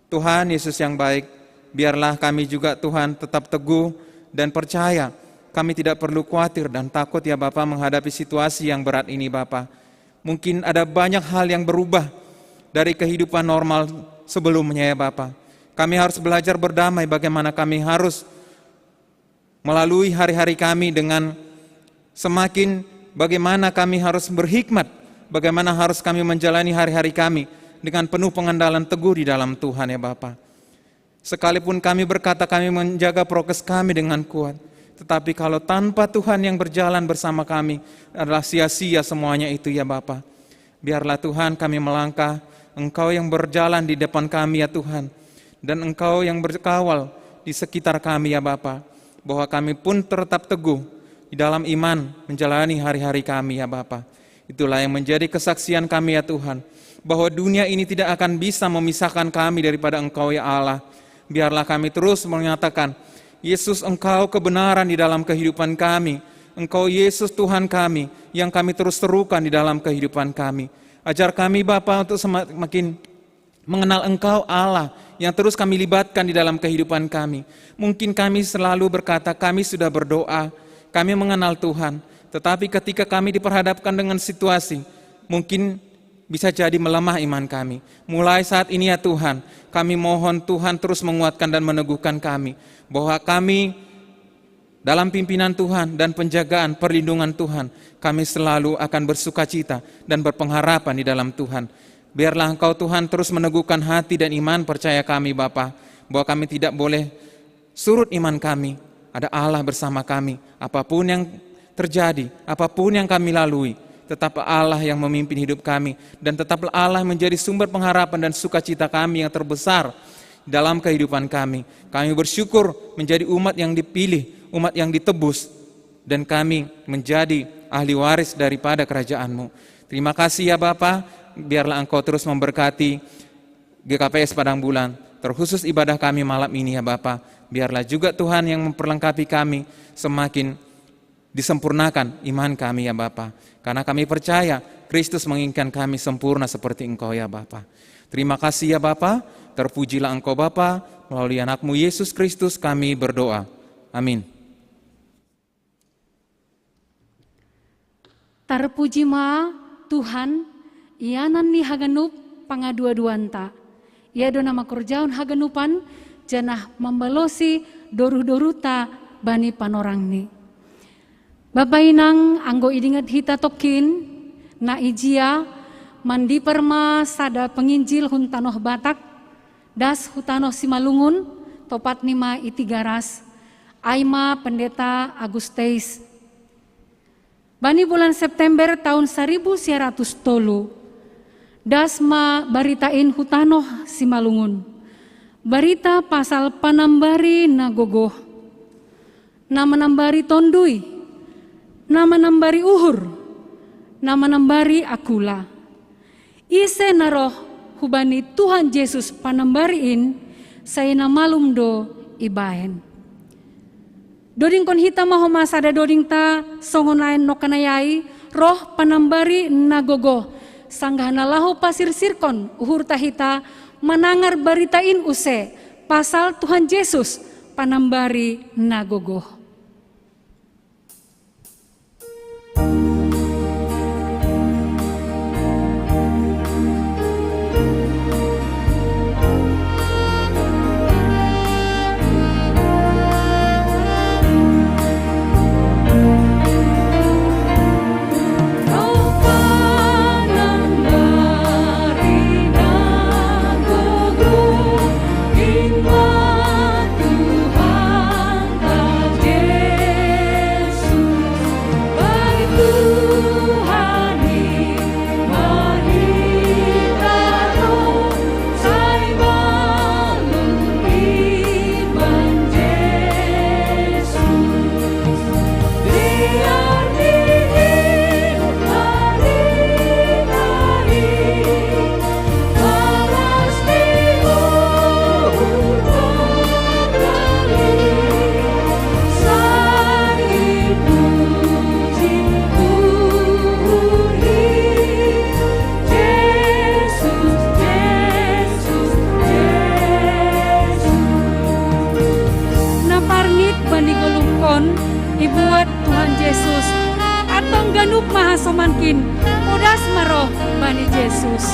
Tuhan Yesus yang baik, biarlah kami juga Tuhan tetap teguh dan percaya. Kami tidak perlu khawatir dan takut ya Bapa menghadapi situasi yang berat ini Bapa. Mungkin ada banyak hal yang berubah dari kehidupan normal sebelumnya ya Bapa. Kami harus belajar berdamai bagaimana kami harus melalui hari-hari kami dengan semakin bagaimana kami harus berhikmat, bagaimana harus kami menjalani hari-hari kami dengan penuh pengandalan teguh di dalam Tuhan ya Bapa. Sekalipun kami berkata kami menjaga prokes kami dengan kuat, tetapi kalau tanpa Tuhan yang berjalan bersama kami adalah sia-sia semuanya itu ya Bapa. Biarlah Tuhan kami melangkah, Engkau yang berjalan di depan kami ya Tuhan, dan Engkau yang berkawal di sekitar kami ya Bapa, bahwa kami pun tetap teguh di dalam iman menjalani hari-hari kami ya Bapa. Itulah yang menjadi kesaksian kami ya Tuhan, bahwa dunia ini tidak akan bisa memisahkan kami daripada Engkau ya Allah. Biarlah kami terus menyatakan, Yesus Engkau kebenaran di dalam kehidupan kami. Engkau Yesus Tuhan kami yang kami terus serukan di dalam kehidupan kami. Ajar kami Bapa untuk semakin mengenal Engkau Allah yang terus kami libatkan di dalam kehidupan kami. Mungkin kami selalu berkata kami sudah berdoa, kami mengenal Tuhan. Tetapi ketika kami diperhadapkan dengan situasi, mungkin bisa jadi melemah iman kami. Mulai saat ini ya Tuhan, kami mohon Tuhan terus menguatkan dan meneguhkan kami, bahwa kami dalam pimpinan Tuhan dan penjagaan perlindungan Tuhan, kami selalu akan bersukacita dan berpengharapan di dalam Tuhan. Biarlah Engkau Tuhan terus meneguhkan hati dan iman percaya kami Bapa, bahwa kami tidak boleh surut iman kami. Ada Allah bersama kami, apapun yang terjadi, apapun yang kami lalui, tetap Allah yang memimpin hidup kami, dan tetaplah Allah menjadi sumber pengharapan dan sukacita kami yang terbesar dalam kehidupan kami. Kami bersyukur menjadi umat yang dipilih, umat yang ditebus, dan kami menjadi ahli waris daripada kerajaan-Mu. Terima kasih ya Bapa, biarlah Engkau terus memberkati GKPS Padang Bulan, terkhusus ibadah kami malam ini ya Bapa. Biarlah juga Tuhan yang memperlengkapi kami, semakin disempurnakan iman kami ya Bapa. Karena kami percaya Kristus menginginkan kami sempurna seperti Engkau ya Bapa. Terima kasih ya Bapa, terpujilah Engkau Bapa, melalui anak-Mu Yesus Kristus kami berdoa. Amin. Terpuji ma Tuhan, ianan ni haganup pangadua-duanta. Ia dona makurjaun haganupan, janah membalosi doruh-doruta bani panorang ni. Bapak inang anggo idingat hita tokin na ijia mandi perma sada penginjil huntanoh Batak das hutanoh Simalungun topat nima iti garas Aima Pendeta Agusteis. Bani bulan September tahun 1900 dasma baritain hutanoh Simalungun. Barita pasal panambari nagogoh, nama nambari tondui, nama nambari uhur, nama nambari akula. Ise naroh hubani Tuhan Yesus panambariin saya namalum do ibaen. Doding kon hita maho masada doding ta songon lain nokanayai roh panambari nagogoh sanggahna lahu pasir sirkon uhur tahita menangar baritain use pasal Tuhan Yesus panambari nagogoh. Ibuat Tuhan Yesus atau ganup maha somankin mudas maroh bani Yesus.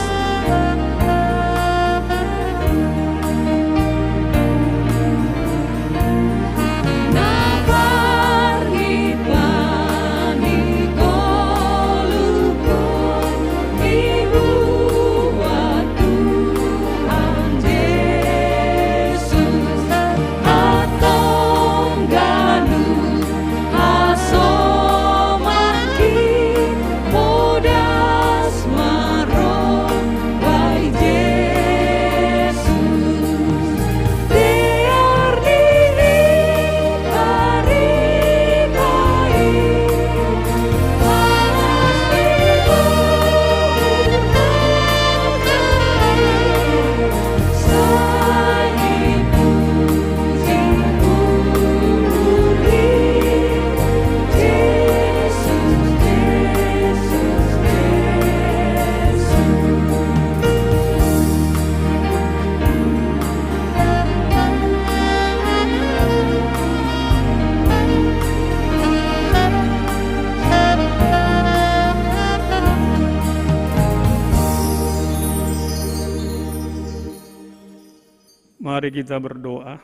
Mari kita berdoa.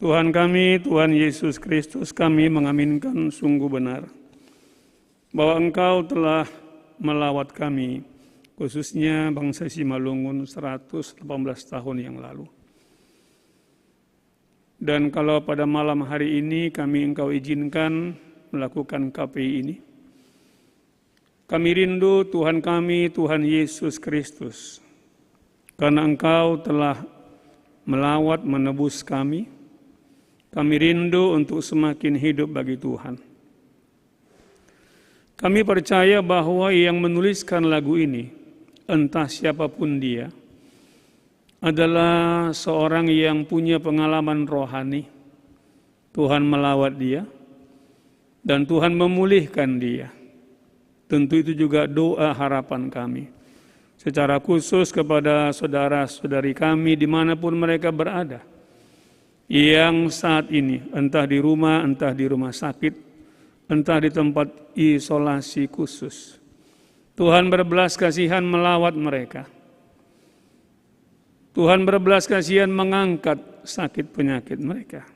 Tuhan kami, Tuhan Yesus Kristus, kami mengaminkan sungguh benar bahwa Engkau telah melawat kami, khususnya bangsa Simalungun 118 tahun yang lalu. Dan kalau pada malam hari ini kami Engkau izinkan melakukan KPI ini, kami rindu Tuhan kami, Tuhan Yesus Kristus, karena Engkau telah melawat menebus kami rindu untuk semakin hidup bagi Tuhan. Kami percaya bahwa yang menuliskan lagu ini, entah siapapun dia, adalah seorang yang punya pengalaman rohani. Tuhan melawat dia, dan Tuhan memulihkan dia. Tentu itu juga doa harapan kami. Secara khusus kepada saudara-saudari kami dimanapun mereka berada, yang saat ini entah di rumah sakit, entah di tempat isolasi khusus. Tuhan berbelas kasihan melawat mereka. Tuhan berbelas kasihan mengangkat sakit penyakit mereka.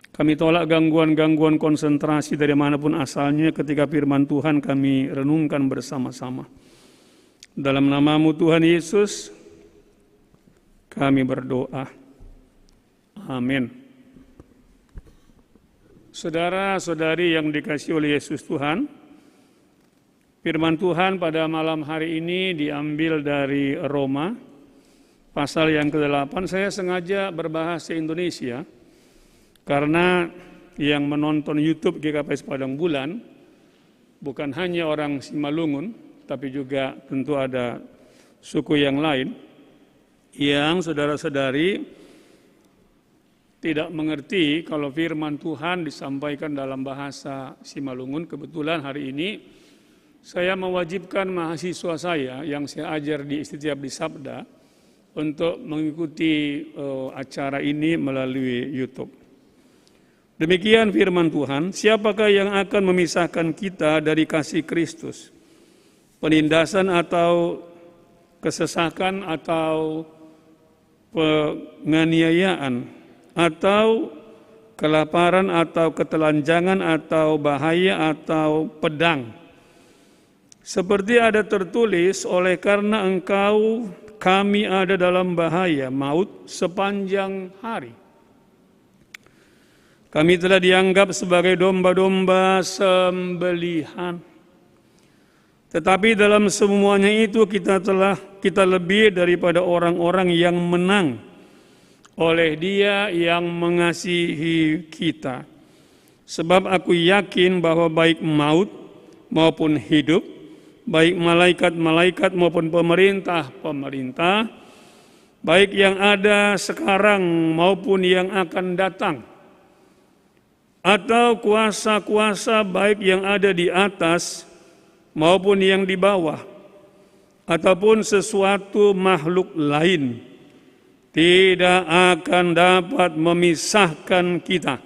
Kami tolak gangguan-gangguan konsentrasi dari manapun asalnya ketika firman Tuhan kami renungkan bersama-sama. Dalam nama-Mu Tuhan Yesus, kami berdoa. Amin. Saudara-saudari yang dikasihi oleh Yesus Tuhan, firman Tuhan pada malam hari ini diambil dari Roma, pasal yang ke-8. Saya sengaja berbahasa Indonesia, karena yang menonton YouTube GKP Padang Bulan bukan hanya orang Simalungun, tapi juga tentu ada suku yang lain yang saudara-saudari tidak mengerti kalau firman Tuhan disampaikan dalam bahasa Simalungun. Kebetulan hari ini saya mewajibkan mahasiswa saya yang saya ajar di Istitiab di Sabda untuk mengikuti acara ini melalui YouTube. Demikian firman Tuhan, siapakah yang akan memisahkan kita dari kasih Kristus? Penindasan atau kesesakan atau penganiayaan atau kelaparan atau ketelanjangan atau bahaya atau pedang? Seperti ada tertulis, oleh karena engkau kami ada dalam bahaya maut sepanjang hari. Kami telah dianggap sebagai domba-domba sembelihan. Tetapi dalam semuanya itu kita lebih daripada orang-orang yang menang oleh Dia yang mengasihi kita. Sebab aku yakin bahwa baik maut maupun hidup, baik malaikat-malaikat maupun pemerintah-pemerintah, baik yang ada sekarang maupun yang akan datang, atau kuasa-kuasa baik yang ada di atas maupun yang di bawah, ataupun sesuatu makhluk lain, tidak akan dapat memisahkan kita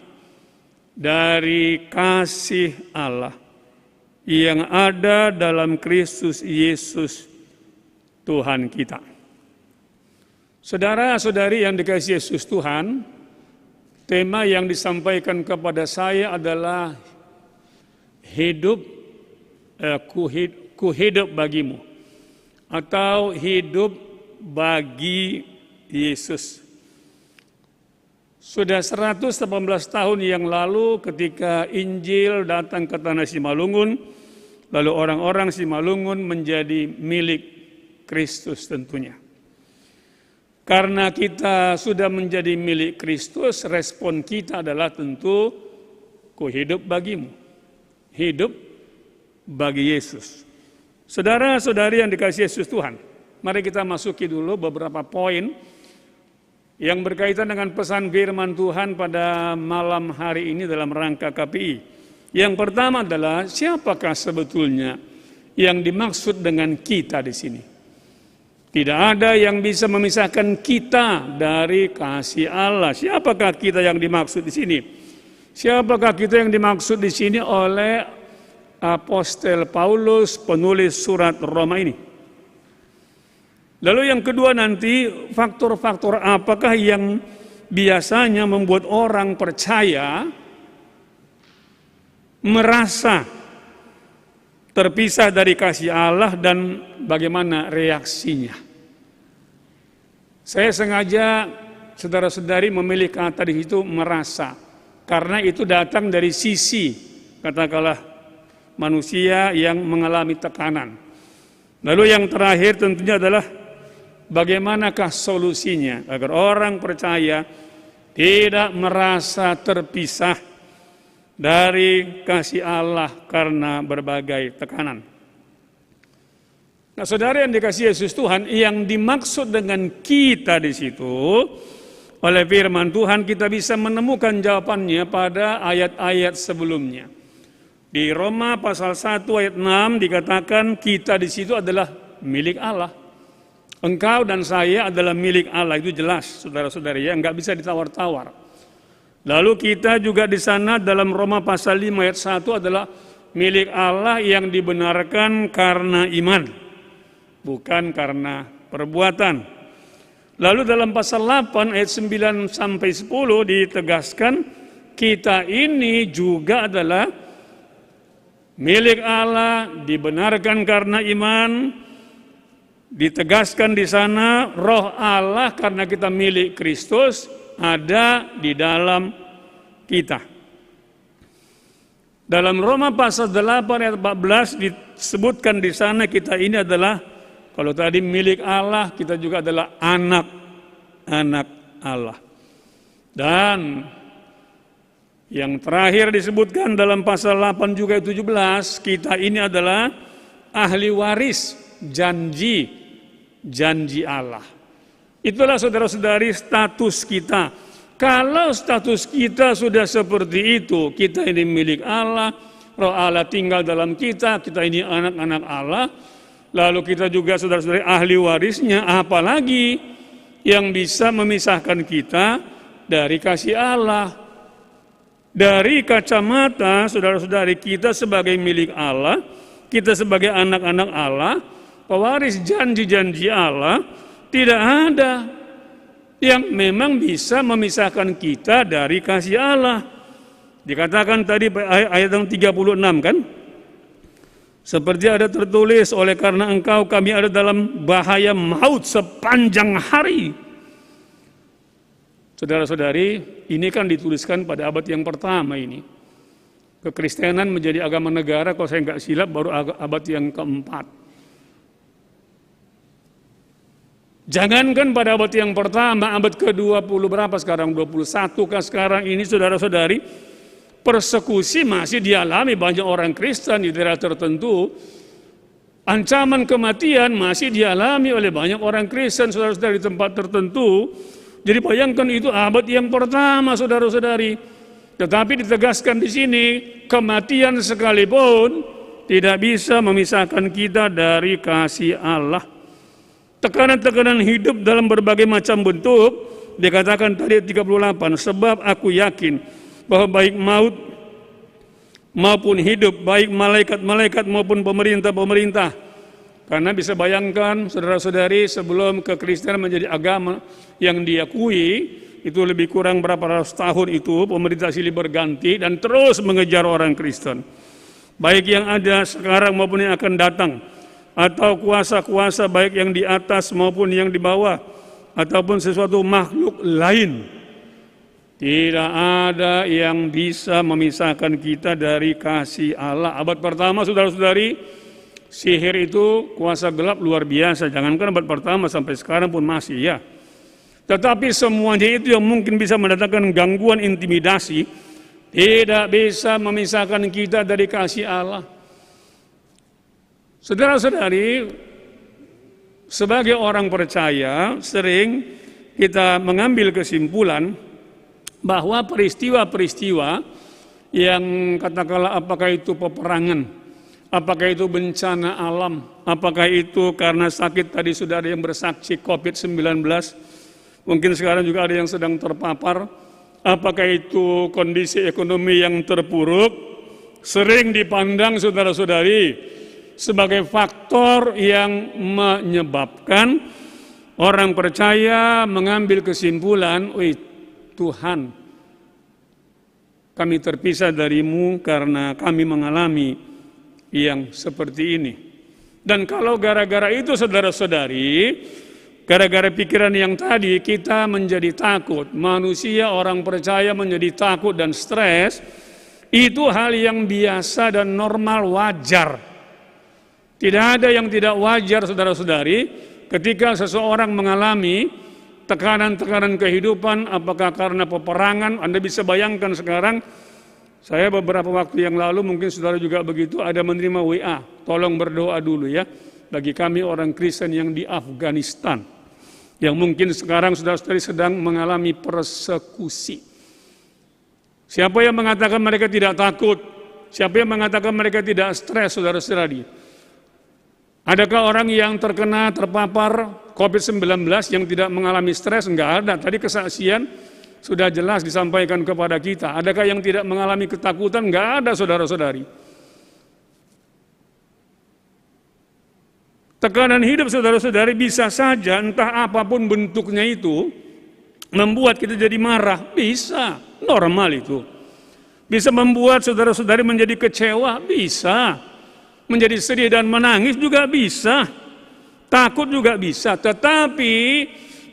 dari kasih Allah yang ada dalam Kristus Yesus Tuhan kita. Saudara-saudari yang dikasihi Yesus Tuhan, tema yang disampaikan kepada saya adalah ku hidup bagimu, atau hidup bagi Yesus. Sudah 118 tahun yang lalu ketika Injil datang ke tanah Simalungun, lalu orang-orang Simalungun menjadi milik Kristus tentunya. Karena kita sudah menjadi milik Kristus, respon kita adalah tentu, ku hidup bagimu, hidup bagi Yesus. Saudara-saudari yang dikasihi Yesus Tuhan, mari kita masuki dulu beberapa poin yang berkaitan dengan pesan firman Tuhan pada malam hari ini dalam rangka KPI. Yang pertama adalah, siapakah sebetulnya yang dimaksud dengan kita di sini? Tidak ada yang bisa memisahkan kita dari kasih Allah. Siapakah kita yang dimaksud di sini? Siapakah kita yang dimaksud di sini oleh Apostel Paulus, penulis surat Roma ini? Lalu yang kedua nanti, faktor-faktor apakah yang biasanya membuat orang percaya merasa terpisah dari kasih Allah dan bagaimana reaksinya? Saya sengaja, saudara-saudari, memilih kata di situ merasa, karena itu datang dari sisi, katakanlah, manusia yang mengalami tekanan. Lalu yang terakhir tentunya adalah bagaimanakah solusinya agar orang percaya tidak merasa terpisah dari kasih Allah karena berbagai tekanan. Nah, saudara yang dikasihi Yesus Tuhan, yang dimaksud dengan kita di situ oleh firman Tuhan, kita bisa menemukan jawabannya pada ayat-ayat sebelumnya. Di Roma pasal 1 ayat 6 dikatakan kita di situ adalah milik Allah. Engkau dan saya adalah milik Allah, itu jelas, saudara-saudari, ya, nggak bisa ditawar-tawar. Lalu kita juga di sana dalam Roma pasal 5 ayat 1 adalah milik Allah yang dibenarkan karena iman, bukan karena perbuatan. Lalu dalam pasal 8 ayat 9 sampai 10 ditegaskan kita ini juga adalah milik Allah, dibenarkan karena iman. Ditegaskan di sana roh Allah karena kita milik Kristus ada di dalam kita. Dalam Roma pasal 8 ayat 14 disebutkan di sana kita ini adalah, kalau tadi milik Allah, kita juga adalah anak-anak Allah. Dan yang terakhir disebutkan dalam pasal 8 juga 17, kita ini adalah ahli waris janji Allah. Itulah saudara-saudari status kita. Kalau status kita sudah seperti itu, kita ini milik Allah, roh Allah tinggal dalam kita, kita ini anak-anak Allah, lalu kita juga saudara-saudari ahli warisnya, apalagi yang bisa memisahkan kita dari kasih Allah. Dari kacamata saudara-saudari kita sebagai milik Allah, kita sebagai anak-anak Allah, pewaris janji-janji Allah, tidak ada yang memang bisa memisahkan kita dari kasih Allah. Dikatakan tadi ayat 36 kan? Seperti ada tertulis, oleh karena engkau kami ada dalam bahaya maut sepanjang hari. Saudara-saudari, ini kan dituliskan pada abad yang pertama ini. Kekristenan menjadi agama negara, kalau saya nggak silap, baru abad yang keempat. Jangankan pada abad yang pertama, abad ke-20 berapa sekarang? 21 kah sekarang ini saudara-saudari? Persekusi masih dialami banyak orang Kristen di daerah tertentu. Ancaman kematian masih dialami oleh banyak orang Kristen saudara-saudari di tempat tertentu. Jadi bayangkan itu abad yang pertama saudara-saudari. Tetapi ditegaskan di sini, kematian sekalipun tidak bisa memisahkan kita dari kasih Allah. Tekanan-tekanan hidup dalam berbagai macam bentuk, dikatakan tadi 38, sebab aku yakin bahwa baik maut maupun hidup, baik malaikat-malaikat maupun pemerintah-pemerintah. Karena bisa bayangkan saudara-saudari, sebelum kekristenan menjadi agama yang diakui, itu lebih kurang berapa ratus tahun itu pemerintah silih berganti dan terus mengejar orang Kristen. Baik yang ada sekarang maupun yang akan datang. Atau kuasa-kuasa baik yang di atas maupun yang di bawah, ataupun sesuatu makhluk lain. Tidak ada yang bisa memisahkan kita dari kasih Allah. Abad pertama saudara-saudari, sihir itu kuasa gelap luar biasa. Jangankan abad pertama, sampai sekarang pun masih ya. Tetapi semuanya itu yang mungkin bisa mendatangkan gangguan intimidasi, tidak bisa memisahkan kita dari kasih Allah. Saudara-saudari, sebagai orang percaya sering kita mengambil kesimpulan bahwa peristiwa-peristiwa yang katakanlah apakah itu peperangan, apakah itu bencana alam, apakah itu karena sakit, tadi sudah ada yang bersaksi COVID-19, mungkin sekarang juga ada yang sedang terpapar, apakah itu kondisi ekonomi yang terpuruk, sering dipandang saudara-saudari sebagai faktor yang menyebabkan orang percaya mengambil kesimpulan, Tuhan, kami terpisah darimu karena kami mengalami yang seperti ini. Dan kalau gara-gara itu saudara-saudari, gara-gara pikiran yang tadi kita menjadi takut, manusia orang percaya menjadi takut dan stres, itu hal yang biasa dan normal, wajar. Tidak ada yang tidak wajar saudara-saudari ketika seseorang mengalami tekanan-tekanan kehidupan, apakah karena peperangan. Anda bisa bayangkan sekarang, saya beberapa waktu yang lalu, mungkin saudara juga begitu, ada menerima WA, tolong berdoa dulu ya, bagi kami orang Kristen yang di Afghanistan, yang mungkin sekarang saudara-saudari sedang mengalami persekusi. Siapa yang mengatakan mereka tidak takut? Siapa yang mengatakan mereka tidak stres, saudara-saudari? Adakah orang yang terpapar COVID-19 yang tidak mengalami stres? Enggak ada. Tadi kesaksian sudah jelas disampaikan kepada kita. Adakah yang tidak mengalami ketakutan? Enggak ada, saudara-saudari. Tekanan hidup saudara-saudari bisa saja entah apapun bentuknya itu membuat kita jadi marah, bisa, normal itu. Bisa membuat saudara-saudari menjadi kecewa, bisa. Menjadi sedih dan menangis juga bisa. Takut juga bisa, tetapi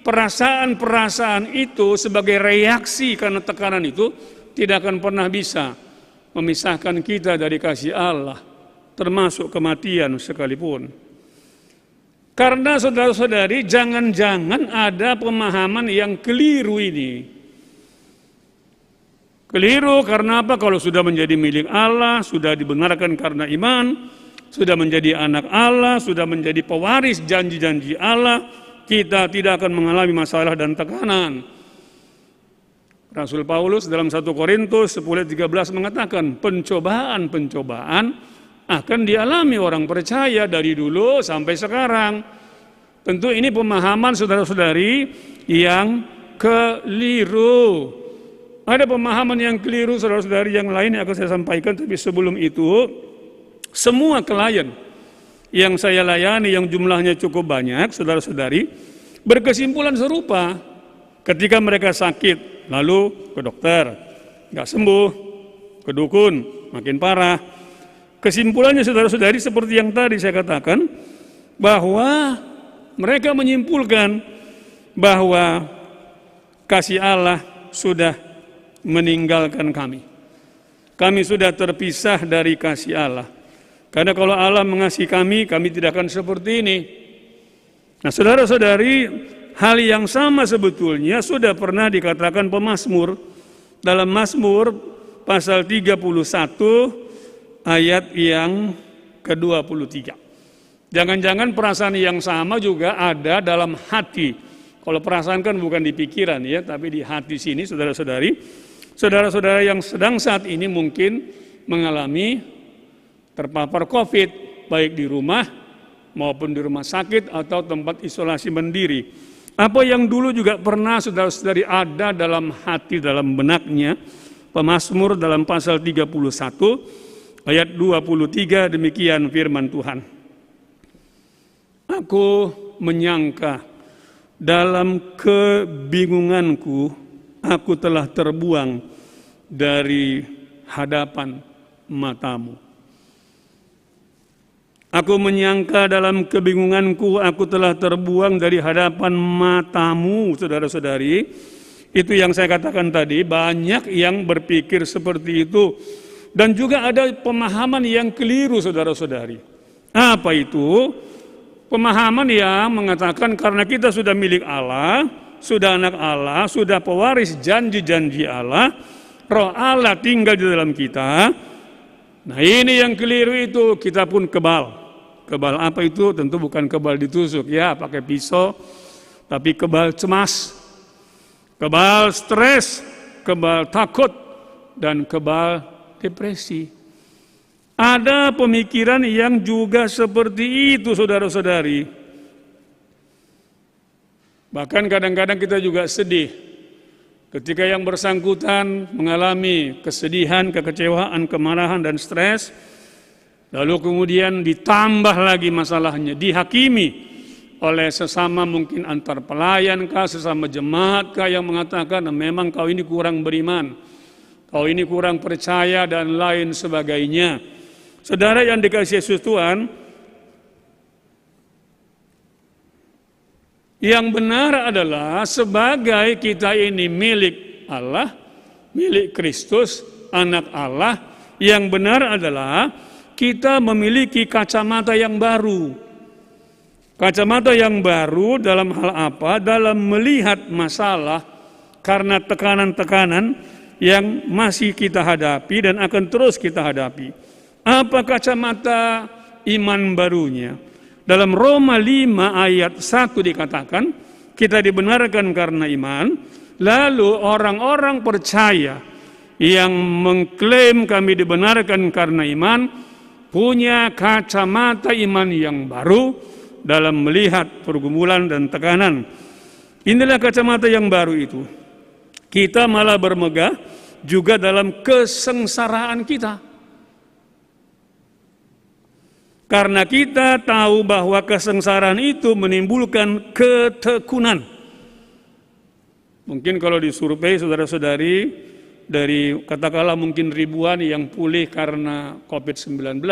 perasaan-perasaan itu sebagai reaksi karena tekanan itu tidak akan pernah bisa memisahkan kita dari kasih Allah, termasuk kematian sekalipun. Karena saudara-saudari, jangan-jangan ada pemahaman yang keliru ini. Keliru karena apa? Kalau sudah menjadi milik Allah, sudah dibenarkan karena iman, sudah menjadi anak Allah, sudah menjadi pewaris janji-janji Allah, kita tidak akan mengalami masalah dan tekanan. Rasul Paulus dalam 1 Korintus 10:13 mengatakan, pencobaan-pencobaan akan dialami orang percaya dari dulu sampai sekarang. Tentu ini pemahaman saudara-saudari yang keliru. Ada pemahaman yang keliru saudara-saudari yang lain yang akan saya sampaikan, tapi sebelum itu, semua klien yang saya layani yang jumlahnya cukup banyak, saudara-saudari, berkesimpulan serupa. Ketika mereka sakit, lalu ke dokter, nggak sembuh, ke dukun, makin parah. Kesimpulannya saudara-saudari seperti yang tadi saya katakan, bahwa mereka menyimpulkan bahwa kasih Allah sudah meninggalkan kami. Kami sudah terpisah dari kasih Allah. Karena kalau Allah mengasihi kami, kami tidak akan seperti ini. Nah saudara-saudari, hal yang sama sebetulnya sudah pernah dikatakan pemazmur. Dalam Mazmur pasal 31 ayat yang ke-23. Jangan-jangan perasaan yang sama juga ada dalam hati. Kalau perasaan kan bukan di pikiran ya, tapi di hati sini saudara-saudari. Saudara-saudara yang sedang saat ini mungkin mengalami terpapar COVID, baik di rumah maupun di rumah sakit atau tempat isolasi mandiri. Apa yang dulu juga pernah saudara-saudari ada dalam hati, dalam benaknya, Pemazmur dalam pasal 31 ayat 23, demikian firman Tuhan. Aku menyangka dalam kebingunganku, aku telah terbuang dari hadapan matamu. Aku menyangka dalam kebingunganku, aku telah terbuang dari hadapan matamu, saudara-saudari. Itu yang saya katakan tadi, banyak yang berpikir seperti itu. Dan juga ada pemahaman yang keliru, saudara-saudari. Apa itu? Pemahaman yang mengatakan karena kita sudah milik Allah, sudah anak Allah, sudah pewaris janji-janji Allah, Roh Allah tinggal di dalam kita. Nah ini yang keliru itu, kita pun kebal. Kebal apa itu? Tentu bukan kebal ditusuk ya, pakai pisau, tapi kebal cemas, kebal stres, kebal takut, dan kebal depresi. Ada pemikiran yang juga seperti itu, saudara-saudari. Bahkan kadang-kadang kita juga sedih ketika yang bersangkutan mengalami kesedihan, kekecewaan, kemarahan, dan stres. Lalu kemudian ditambah lagi masalahnya, dihakimi oleh sesama mungkin antar pelayan kah, sesama jemaat kah yang mengatakan memang kau ini kurang beriman, kau ini kurang percaya dan lain sebagainya. Saudara yang dikasihi Yesus Tuhan, yang benar adalah sebagai kita ini milik Allah, milik Kristus, anak Allah, yang benar adalah kita memiliki kacamata yang baru. Kacamata yang baru dalam hal apa? Dalam melihat masalah karena tekanan-tekanan yang masih kita hadapi dan akan terus kita hadapi. Apa kacamata iman barunya? Dalam Roma 5 ayat 1 dikatakan, kita dibenarkan karena iman, lalu orang-orang percaya yang mengklaim kami dibenarkan karena iman, punya kacamata iman yang baru dalam melihat pergumulan dan tekanan. Inilah kacamata yang baru itu. Kita malah bermegah juga dalam kesengsaraan kita. Karena kita tahu bahwa kesengsaraan itu menimbulkan ketekunan. Mungkin kalau disurvei saudara-saudari, dari katakanlah mungkin ribuan yang pulih karena COVID-19,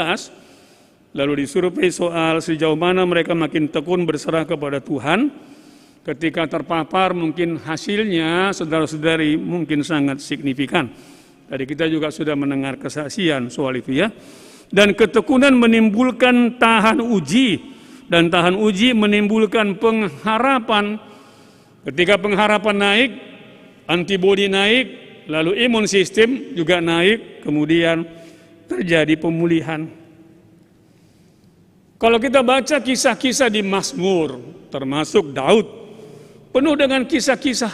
lalu disurvei soal sejauh mana mereka makin tekun berserah kepada Tuhan, ketika terpapar mungkin hasilnya saudara-saudari mungkin sangat signifikan. Tadi kita juga sudah mendengar kesaksian soal itu ya. Dan ketekunan menimbulkan tahan uji, dan tahan uji menimbulkan pengharapan. Ketika pengharapan naik, antibodi naik, lalu imun sistem juga naik, kemudian terjadi pemulihan. Kalau kita baca kisah-kisah di Mazmur, termasuk Daud, penuh dengan kisah-kisah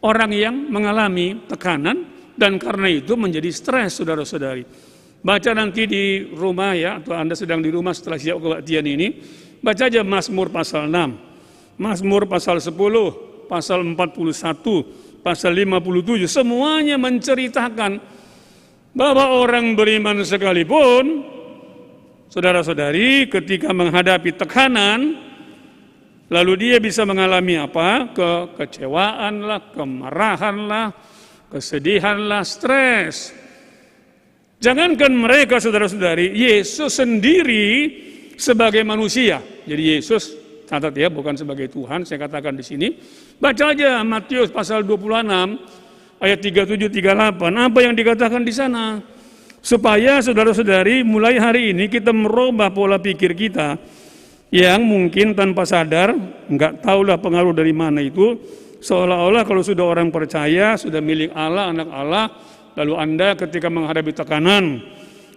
orang yang mengalami tekanan dan karena itu menjadi stres, saudara-saudari. Baca nanti di rumah ya, atau Anda sedang di rumah setelah siap kebaktian ini, baca aja Mazmur pasal 6, Mazmur pasal 10, pasal 41, pasal 57, semuanya menceritakan bahwa orang beriman sekalipun, saudara-saudari, ketika menghadapi tekanan, lalu dia bisa mengalami apa? Kekecewaan lah, kemarahan lah, kesedihan lah, stres. Jangankan mereka, saudara-saudari, Yesus sendiri sebagai manusia. Jadi Yesus, catat ya, bukan sebagai Tuhan, saya katakan di sini. Baca aja Matius pasal 26 ayat 37-38, apa yang dikatakan di sana? Supaya saudara-saudari mulai hari ini kita merubah pola pikir kita yang mungkin tanpa sadar, enggak tahulah pengaruh dari mana itu, seolah-olah kalau sudah orang percaya, sudah milik Allah, anak Allah, lalu Anda ketika menghadapi tekanan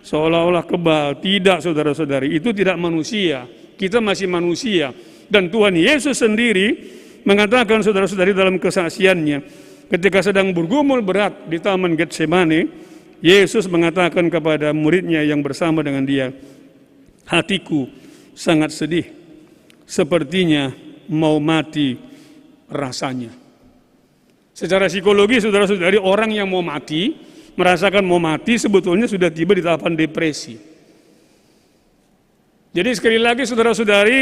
seolah-olah kebal. Tidak, saudara-saudari, itu tidak manusia. Kita masih manusia. Dan Tuhan Yesus sendiri mengatakan, saudara-saudari, dalam kesaksiannya, ketika sedang bergumul berat di Taman Getsemane, Yesus mengatakan kepada muridnya yang bersama dengan dia, hatiku sangat sedih, sepertinya mau mati rasanya. Secara psikologi, saudara-saudari, orang yang mau mati, merasakan mau mati, sebetulnya sudah tiba di tahapan depresi. Jadi sekali lagi, saudara-saudari,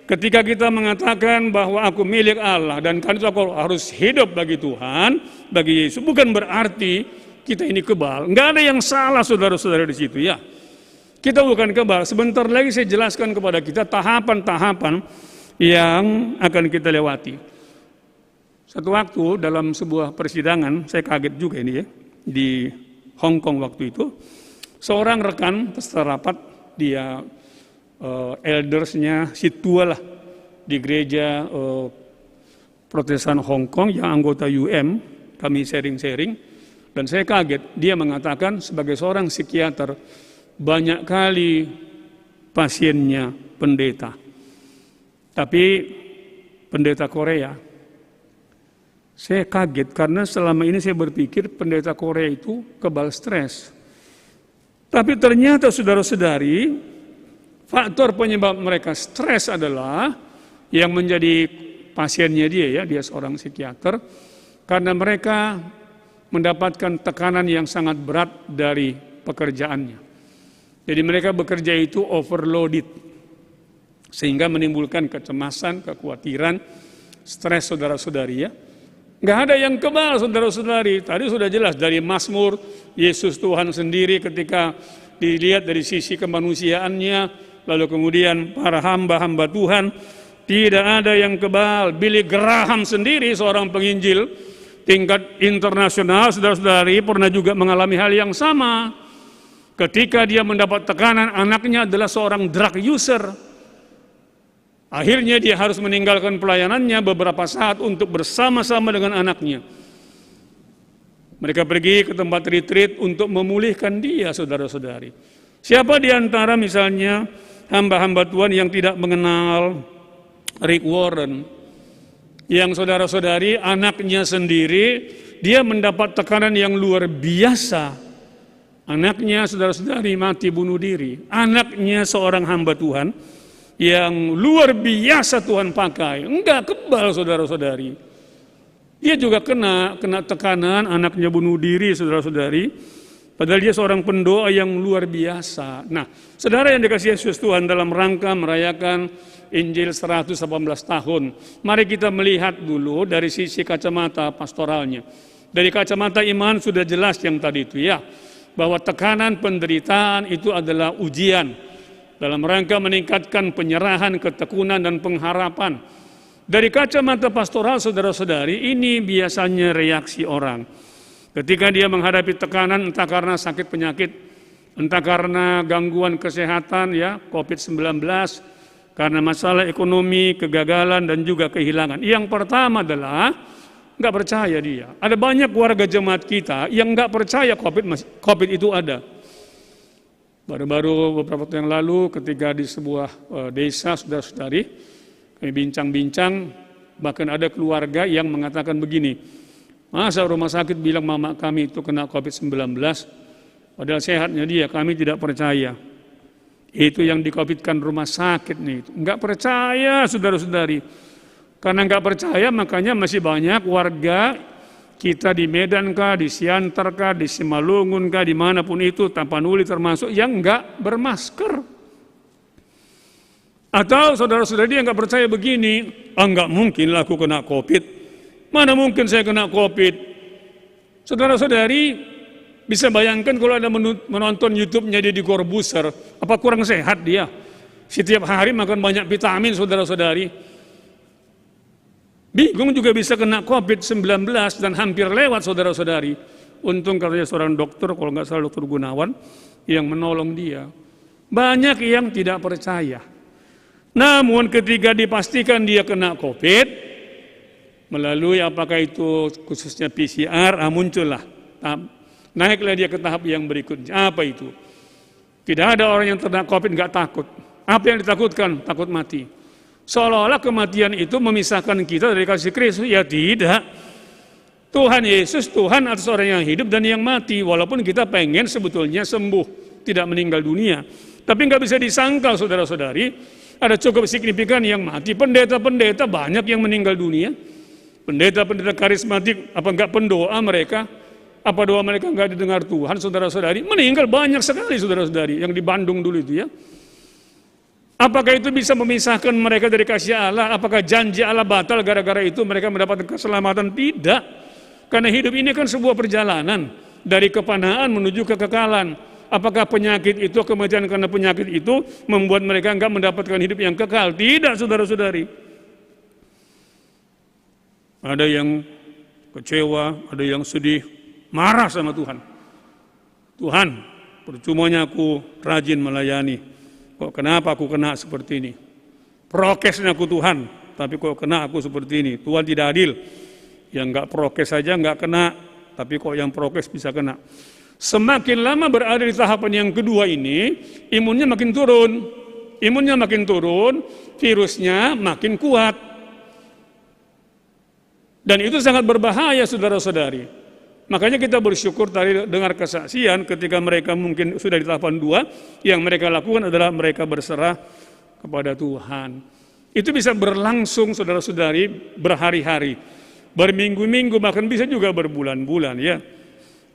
ketika kita mengatakan bahwa aku milik Allah dan karena itu aku harus hidup bagi Tuhan, bagi Yesus, bukan berarti kita ini kebal. Enggak ada yang salah, saudara-saudari, di situ ya. Kita bukan kebal. Sebentar lagi saya jelaskan kepada kita tahapan-tahapan yang akan kita lewati. Satu waktu dalam sebuah persidangan, saya kaget juga ini ya, di Hong Kong waktu itu, seorang rekan peserta rapat, dia eldersnya si tua lah di gereja Protestan Hong Kong yang anggota UM, kami sharing-sharing, dan saya kaget, dia mengatakan sebagai seorang psikiater, banyak kali pasiennya pendeta, tapi pendeta Korea. Saya kaget karena selama ini saya berpikir pendeta Korea itu kebal stres. Tapi ternyata saudara-saudari, faktor penyebab mereka stres adalah yang menjadi pasiennya dia seorang psikiater, karena mereka mendapatkan tekanan yang sangat berat dari pekerjaannya. Jadi mereka bekerja itu overloaded, sehingga menimbulkan kecemasan, kekhawatiran, stres, saudara-saudari ya. Nggak ada yang kebal, saudara-saudari. Tadi sudah jelas dari Mazmur, Yesus Tuhan sendiri ketika dilihat dari sisi kemanusiaannya, lalu kemudian para hamba-hamba Tuhan, tidak ada yang kebal. Billy Graham sendiri, seorang penginjil tingkat internasional, saudara-saudari, pernah juga mengalami hal yang sama. Ketika dia mendapat tekanan, anaknya adalah seorang drug user. Akhirnya dia harus meninggalkan pelayanannya beberapa saat untuk bersama-sama dengan anaknya. Mereka pergi ke tempat retreat untuk memulihkan dia, saudara-saudari. Siapa di antara misalnya hamba-hamba Tuhan yang tidak mengenal Rick Warren, yang saudara-saudari anaknya sendiri, dia mendapat tekanan yang luar biasa. Anaknya, saudara-saudari, mati bunuh diri. Anaknya seorang hamba Tuhan yang luar biasa Tuhan pakai, enggak kebal, saudara-saudari. Dia juga kena tekanan, anaknya bunuh diri, saudara-saudari. Padahal dia seorang pendoa yang luar biasa. Nah, saudara yang dikasihi Yesus Tuhan, dalam rangka merayakan Injil 118 tahun, mari kita melihat dulu dari sisi kacamata pastoralnya. Dari kacamata iman sudah jelas yang tadi itu ya, bahwa tekanan penderitaan itu adalah ujian dalam rangka meningkatkan penyerahan, ketekunan, dan pengharapan. Dari kacamata pastoral, saudara-saudari, ini biasanya reaksi orang. Ketika dia menghadapi tekanan, entah karena sakit penyakit, entah karena gangguan kesehatan, ya, COVID-19, karena masalah ekonomi, kegagalan, dan juga kehilangan. Yang pertama adalah nggak percaya dia. Ada banyak warga jemaat kita yang nggak percaya COVID itu ada. Baru-baru beberapa waktu yang lalu, ketika di sebuah desa, saudara-saudari, kami bincang-bincang, bahkan ada keluarga yang mengatakan begini, masa rumah sakit bilang mama kami itu kena COVID-19, padahal sehatnya dia, kami tidak percaya. Itu yang di-COVID-kan rumah sakit nih. Enggak percaya, saudara-saudari. Karena enggak percaya, makanya masih banyak warga kita di Medan kah, di Siantar kah, di Simalungun kah, dimanapun itu, Tapanuli termasuk, yang enggak bermasker. Atau saudara-saudari yang enggak percaya begini, enggak mungkin lah aku kena COVID. Mana mungkin saya kena COVID? Saudara-saudari, bisa bayangkan kalau ada menonton YouTube-nya Deddy Corbuzier, apa kurang sehat dia? Setiap hari makan banyak vitamin, saudara-saudari. Bingung juga bisa kena COVID-19 dan hampir lewat, saudara-saudari. Untung katanya seorang dokter, kalau nggak salah Dr. Gunawan, yang menolong dia. Banyak yang tidak percaya. Namun ketika dipastikan dia kena COVID, melalui apakah itu khususnya PCR, muncullah. Naiklah dia ke tahap yang berikutnya. Apa itu? Tidak ada orang yang terkena COVID nggak takut. Apa yang ditakutkan? Takut mati. Seolah-olah kematian itu memisahkan kita dari kasih Kristus. Ya tidak. Tuhan Yesus, Tuhan atas orang yang hidup dan yang mati. Walaupun kita pengen sebetulnya sembuh, tidak meninggal dunia. Tapi nggak bisa disangkal, saudara-saudari. Ada cukup signifikan yang mati. Pendeta-pendeta banyak yang meninggal dunia. Pendeta-pendeta karismatik, apa enggak pendoa mereka? Apa doa mereka enggak didengar Tuhan, saudara-saudari? Meninggal banyak sekali, saudara-saudari, yang di Bandung dulu itu ya. Apakah itu bisa memisahkan mereka dari kasih Allah? Apakah janji Allah batal gara-gara itu mereka mendapatkan keselamatan? Tidak. Karena hidup ini kan sebuah perjalanan dari kepanaan menuju kekekalan. Apakah penyakit itu, kematian karena penyakit itu membuat mereka enggak mendapatkan hidup yang kekal? Tidak, saudara-saudari. Ada yang kecewa, ada yang sedih, marah sama Tuhan. Tuhan, percumanya aku rajin melayani. Kok kenapa aku kena seperti ini? Prokesnya aku Tuhan, tapi kok kena aku seperti ini? Tuhan tidak adil. Yang enggak prokes saja enggak kena, tapi kok yang prokes bisa kena. Semakin lama berada di tahapan yang kedua ini, imunnya makin turun. Imunnya makin turun, virusnya makin kuat. Dan itu sangat berbahaya, saudara-saudari. Makanya kita bersyukur tadi dengar kesaksian ketika mereka mungkin sudah di tahapan 2, yang mereka lakukan adalah mereka berserah kepada Tuhan. Itu bisa berlangsung, saudara-saudari, berhari-hari, berminggu-minggu, bahkan bisa juga berbulan-bulan ya.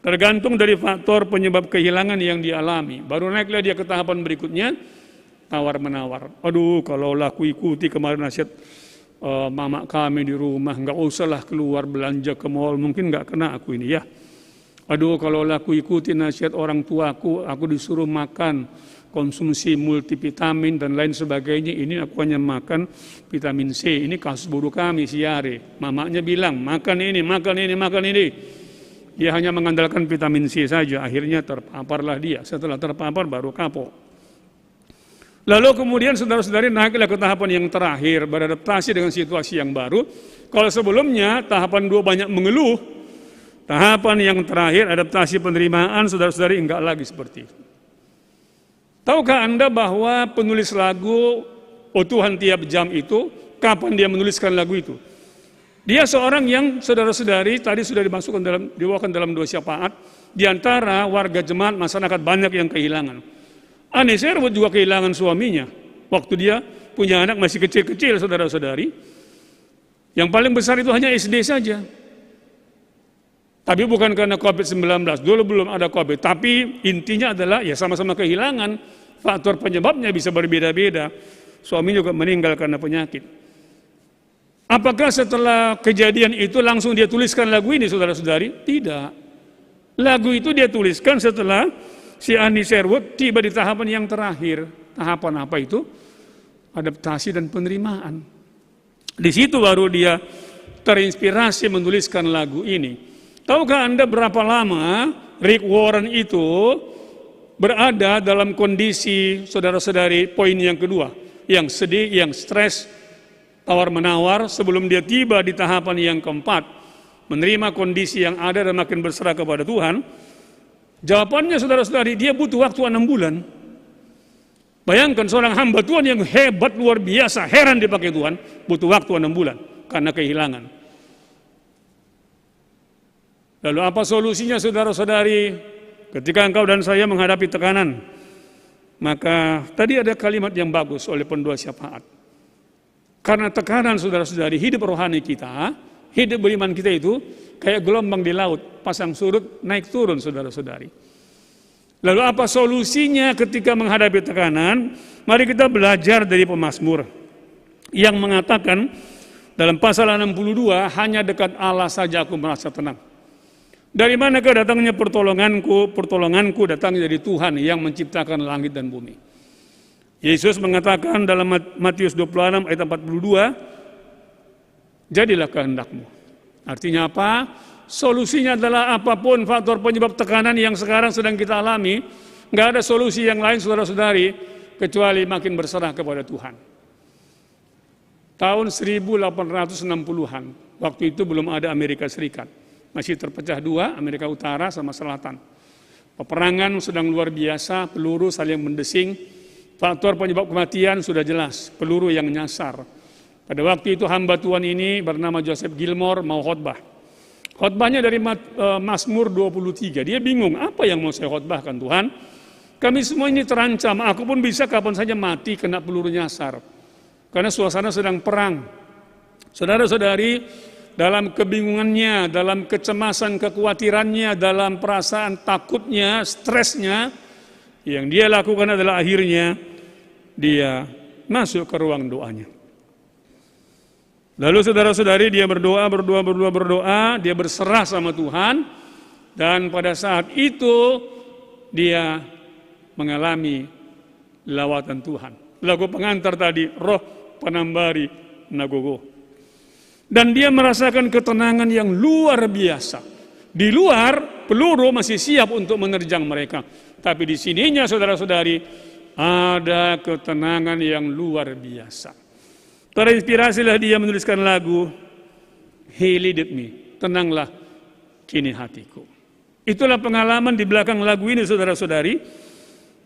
Tergantung dari faktor penyebab kehilangan yang dialami. Baru naiklah dia ke tahapan berikutnya, tawar-menawar. Aduh, kalau aku ikuti kemarin nasihat mama kami di rumah, nggak usahlah keluar belanja ke mall, mungkin nggak kena aku ini ya. Aduh, kalau aku ikuti nasihat orang tuaku, aku disuruh makan, konsumsi multivitamin dan lain sebagainya, ini aku hanya makan vitamin C, ini kasus buruk kami siare. Mamanya bilang, makan ini, makan ini, makan ini. Dia hanya mengandalkan vitamin C saja, akhirnya terpaparlah dia. Setelah terpapar baru kapok. Lalu kemudian saudara-saudari naiklah ke tahapan yang terakhir, beradaptasi dengan situasi yang baru. Kalau sebelumnya tahapan 2 banyak mengeluh, tahapan yang terakhir adaptasi penerimaan, saudara-saudari enggak lagi seperti itu. Tahukah Anda bahwa penulis lagu Oh Tuhan Tiap Jam itu, kapan dia menuliskan lagu itu? Dia seorang yang saudara-saudari tadi sudah dibawakan dalam 2 syafaat, di antara warga jemaat masyarakat banyak yang kehilangan. Annie Sherwood juga kehilangan suaminya waktu dia punya anak masih kecil-kecil, saudara-saudari. Yang paling besar itu hanya SD saja. Tapi bukan karena COVID-19, dulu belum ada COVID. Tapi intinya adalah ya sama-sama kehilangan, faktor penyebabnya bisa berbeda-beda. Suami juga meninggal karena penyakit. Apakah setelah kejadian itu langsung dia tuliskan lagu ini, saudara-saudari? Tidak. Lagu itu dia tuliskan setelah si Andy Sherwood tiba di tahapan yang terakhir. Tahapan apa itu? Adaptasi dan penerimaan. Di situ baru dia terinspirasi menuliskan lagu ini. Tahukah Anda berapa lama Rick Warren itu berada dalam kondisi, saudara-saudari, poin yang kedua, yang sedih, yang stres, tawar-menawar, sebelum dia tiba di tahapan yang keempat, menerima kondisi yang ada dan makin berserah kepada Tuhan? Jawabannya, saudara-saudari, dia butuh waktu 6 bulan. Bayangkan seorang hamba Tuhan yang hebat, luar biasa, heran dipakai Tuhan, butuh waktu 6 bulan karena kehilangan. Lalu apa solusinya, saudara-saudari, ketika engkau dan saya menghadapi tekanan? Maka tadi ada kalimat yang bagus oleh pendua syafaat. Karena tekanan, saudara-saudari, hidup rohani kita, hidup beriman kita itu kayak gelombang di laut, pasang surut, naik turun, saudara-saudari. Lalu apa solusinya ketika menghadapi tekanan? Mari kita belajar dari pemazmur yang mengatakan dalam pasal 62, hanya dekat Allah saja aku merasa tenang. Dari manakah datangnya pertolonganku? Pertolonganku datangnya dari Tuhan yang menciptakan langit dan bumi. Yesus mengatakan dalam Matius 26 ayat 42, jadilah kehendakmu. Artinya apa? Solusinya adalah apapun faktor penyebab tekanan yang sekarang sedang kita alami, nggak ada solusi yang lain, saudara-saudari, kecuali makin berserah kepada Tuhan. Tahun 1860-an, waktu itu belum ada Amerika Serikat. Masih terpecah dua, Amerika Utara sama Selatan. Peperangan sedang luar biasa, peluru saling mendesing. Faktor penyebab kematian sudah jelas, peluru yang nyasar. Pada waktu itu hamba Tuhan ini bernama Joseph Gilmore mau khotbah. Khotbahnya dari Mazmur 23. Dia bingung, apa yang mau saya khotbahkan Tuhan? Kami semua ini terancam, aku pun bisa kapan saja mati kena peluru nyasar. Karena suasana sedang perang. Saudara-saudari, dalam kebingungannya, dalam kecemasan, kekhawatirannya, dalam perasaan takutnya, stresnya, yang dia lakukan adalah akhirnya dia masuk ke ruang doanya. Lalu saudara-saudari dia berdoa, dia berserah sama Tuhan, dan pada saat itu dia mengalami lawatan Tuhan. Lagu pengantar tadi, Roh Penambari Nagogo. Dan dia merasakan ketenangan yang luar biasa. Di luar, peluru masih siap untuk menerjang mereka. Tapi di sininya, saudara-saudari, ada ketenangan yang luar biasa. Terinspirasilah dia menuliskan lagu, He Leadeth Me, tenanglah kini hatiku. Itulah pengalaman di belakang lagu ini, saudara-saudari,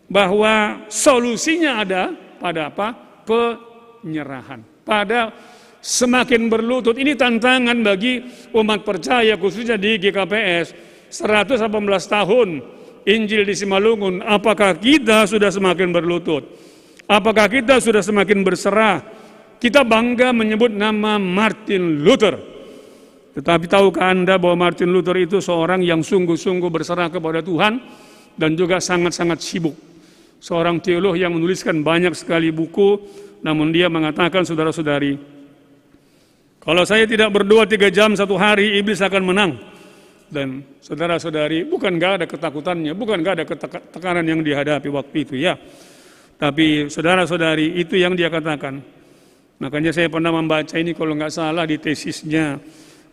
bahwa solusinya ada pada apa? Penyerahan. Pada semakin berlutut. Ini tantangan bagi umat percaya, khususnya di GKPS. 118 tahun Injil di Simalungun. Apakah kita sudah semakin berlutut? Apakah kita sudah semakin berserah? Kita bangga menyebut nama Martin Luther. Tetapi tahukah Anda bahwa Martin Luther itu seorang yang sungguh-sungguh berserah kepada Tuhan dan juga sangat-sangat sibuk. Seorang teolog yang menuliskan banyak sekali buku, namun dia mengatakan, saudara-saudari, kalau saya tidak berdoa 3 jam satu hari, iblis akan menang. Dan saudara-saudari, bukan gak ada ketakutannya, bukan gak ada tekanan yang dihadapi waktu itu ya. Tapi saudara-saudari, itu yang dia katakan. Makanya saya pernah membaca ini kalau nggak salah di tesisnya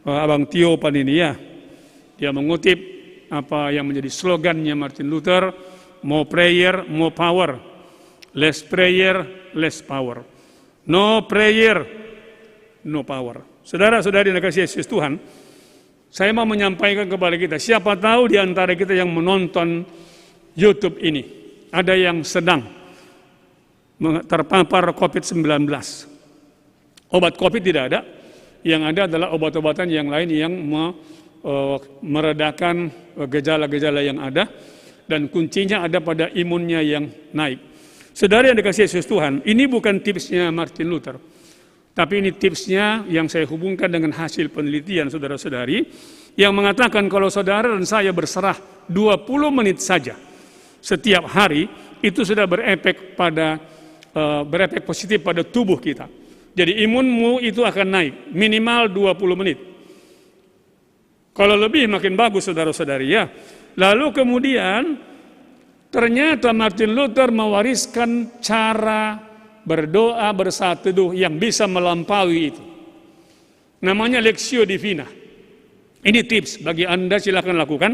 Abang Tio Pan ini ya. Dia mengutip apa yang menjadi slogannya Martin Luther, more prayer, more power. Less prayer, less power. No prayer, no power. Saudara-saudari yang dikasihi Yesus Tuhan, saya mau menyampaikan kepada kita, siapa tahu di antara kita yang menonton YouTube ini, ada yang sedang terpapar COVID-19. Obat COVID tidak ada, yang ada adalah obat-obatan yang lain yang meredakan gejala-gejala yang ada, dan kuncinya ada pada imunnya yang naik. Saudara yang dikasihi Yesus Tuhan, ini bukan tipsnya Martin Luther, tapi ini tipsnya yang saya hubungkan dengan hasil penelitian saudara-saudari, yang mengatakan kalau saudara dan saya berserah 20 menit saja setiap hari, itu sudah berefek positif pada tubuh kita. Jadi imunmu itu akan naik minimal 20 menit. Kalau lebih makin bagus saudara-saudari ya. Lalu kemudian ternyata Martin Luther mewariskan cara berdoa bersaat teduh yang bisa melampaui itu. Namanya Lectio Divina. Ini tips bagi Anda, silakan lakukan.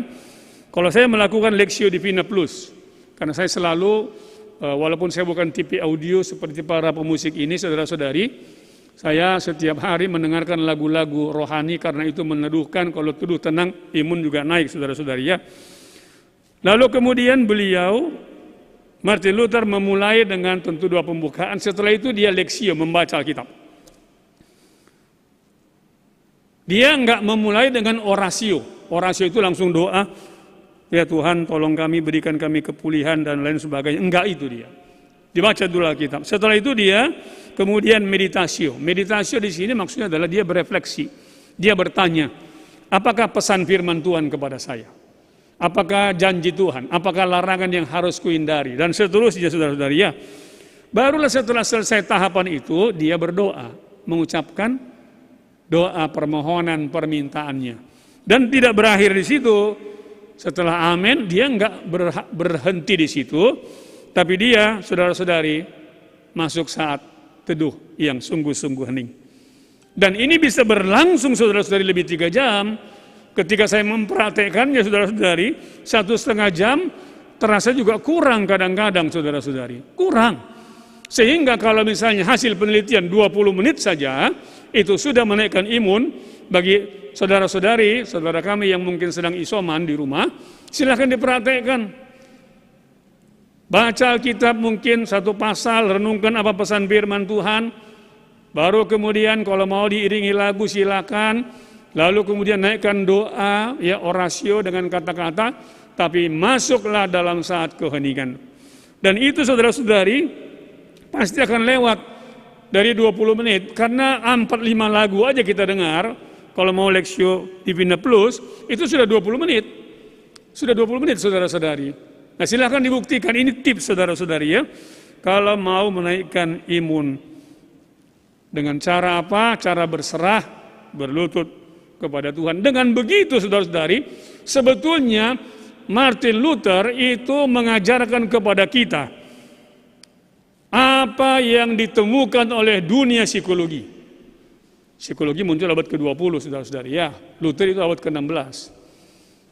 Kalau saya melakukan Lectio Divina Plus, karena saya selalu, walaupun saya bukan TV audio seperti para pemusik ini, saudara-saudari, saya setiap hari mendengarkan lagu-lagu rohani karena itu meneduhkan. Kalau teduh tenang, imun juga naik, saudara-saudari ya. Lalu kemudian beliau, Martin Luther memulai dengan tentu 2 pembukaan. Setelah itu dia Lectio, membaca Alkitab. Dia enggak memulai dengan orasio. Orasio itu langsung doa, ya Tuhan tolong kami, berikan kami kepulihan dan lain sebagainya. Enggak itu dia. Dibaca dulu Alkitab. Setelah itu dia kemudian meditasio. Meditasio di sini maksudnya adalah dia berefleksi. Dia bertanya, apakah pesan firman Tuhan kepada saya? Apakah janji Tuhan? Apakah larangan yang harus kuhindari? Dan seterusnya saudara-saudari ya. Barulah setelah selesai tahapan itu, dia berdoa. Mengucapkan doa permohonan permintaannya. Dan tidak berakhir di situ. Setelah amin, dia enggak berhenti di situ. Tapi dia, saudara-saudari, masuk saat teduh yang sungguh-sungguh hening. Dan ini bisa berlangsung saudara-saudari lebih 3 jam. Ketika saya mempraktekannya saudara-saudari, 1,5 jam terasa juga kurang kadang-kadang saudara-saudari. Kurang. Sehingga kalau misalnya hasil penelitian 20 menit saja, itu sudah menaikkan imun bagi saudara-saudari, saudara kami yang mungkin sedang isoman di rumah, silakan dipraktekkan. Baca Alkitab mungkin 1 pasal, renungkan apa pesan firman Tuhan. Baru kemudian kalau mau diiringi lagu silakan. Lalu kemudian naikkan doa, ya orasio dengan kata-kata. Tapi masuklah dalam saat keheningan. Dan itu saudara-saudari pasti akan lewat dari 20 menit. Karena 4-5 lagu aja kita dengar. Kalau mau Lectio Divina Plus, itu sudah 20 menit. Sudah 20 menit saudara-saudari. Nah silakan dibuktikan, ini tips saudara-saudari ya. Kalau mau menaikkan imun. Dengan cara apa? Cara berserah, berlutut kepada Tuhan. Dengan begitu saudara-saudari, sebetulnya Martin Luther itu mengajarkan kepada kita apa yang ditemukan oleh dunia psikologi. Psikologi muncul abad ke-20 saudara-saudari ya. Luther itu abad ke-16.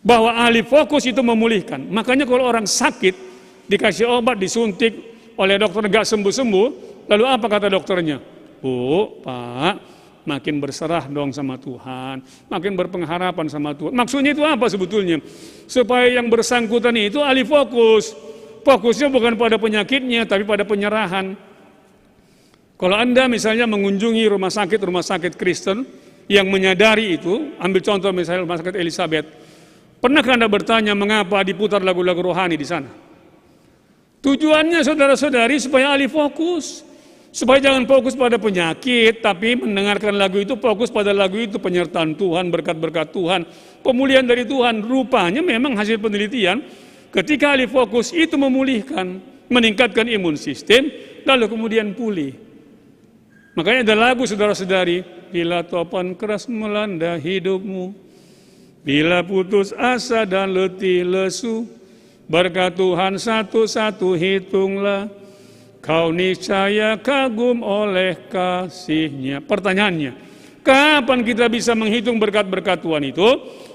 Bahwa ahli fokus itu memulihkan. Makanya kalau orang sakit, dikasih obat, disuntik oleh dokter nggak sembuh-sembuh, lalu apa kata dokternya? Bu, Pak, makin berserah dong sama Tuhan, makin berpengharapan sama Tuhan. Maksudnya itu apa sebetulnya? Supaya yang bersangkutan itu ahli fokus. Fokusnya bukan pada penyakitnya, tapi pada penyerahan. Kalau Anda misalnya mengunjungi rumah sakit Kristen yang menyadari itu, ambil contoh misalnya rumah sakit Elizabeth. Pernahkah Anda bertanya mengapa diputar lagu-lagu rohani di sana? Tujuannya saudara-saudari supaya ahli fokus. Supaya jangan fokus pada penyakit, tapi mendengarkan lagu itu, fokus pada lagu itu, penyertaan Tuhan, berkat-berkat Tuhan, pemulihan dari Tuhan. Rupanya memang hasil penelitian, ketika ahli fokus itu memulihkan, meningkatkan imun sistem, lalu kemudian pulih. Makanya ada lagu saudara-saudari, bila topan keras melanda hidupmu, bila putus asa dan letih lesu, berkat Tuhan satu-satu hitunglah, kau niscaya kagum oleh kasih-Nya. Pertanyaannya, kapan kita bisa menghitung berkat-berkat Tuhan itu?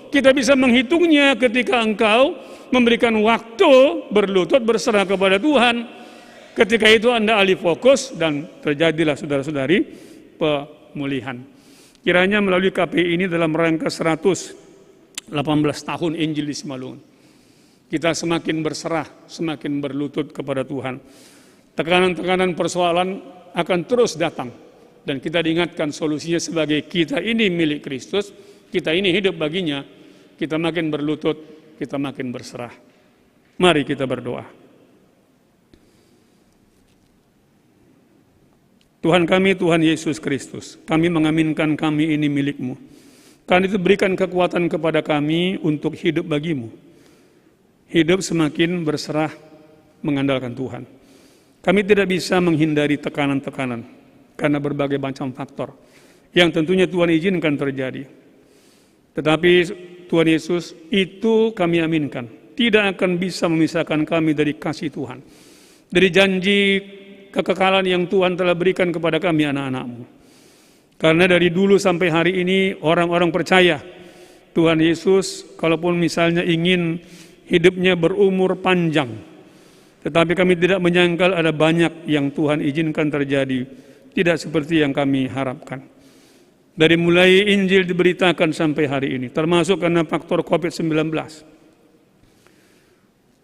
Kita bisa menghitungnya ketika engkau memberikan waktu berlutut berserah kepada Tuhan. Ketika itu Anda ahli fokus dan terjadilah saudara-saudari pemulihan. Kiranya melalui KPI ini dalam rangka 118 tahun Injil di Simalungun, kita semakin berserah, semakin berlutut kepada Tuhan. Tekanan-tekanan persoalan akan terus datang. Dan kita diingatkan solusinya sebagai kita ini milik Kristus, kita ini hidup baginya, kita makin berlutut, kita makin berserah. Mari kita berdoa. Tuhan kami, Tuhan Yesus Kristus, kami mengaminkan kami ini milik-Mu. Karena itu berikan kekuatan kepada kami untuk hidup bagimu. Hidup semakin berserah mengandalkan Tuhan. Kami tidak bisa menghindari tekanan-tekanan karena berbagai macam faktor yang tentunya Tuhan izinkan terjadi. Tetapi Tuhan Yesus, itu kami aminkan, tidak akan bisa memisahkan kami dari kasih Tuhan, dari janji kekekalan yang Tuhan telah berikan kepada kami anak-anak-Mu. Karena dari dulu sampai hari ini orang-orang percaya Tuhan Yesus kalaupun misalnya ingin hidupnya berumur panjang, tetapi kami tidak menyangkal ada banyak yang Tuhan izinkan terjadi tidak seperti yang kami harapkan. Dari mulai Injil diberitakan sampai hari ini, termasuk karena faktor COVID-19.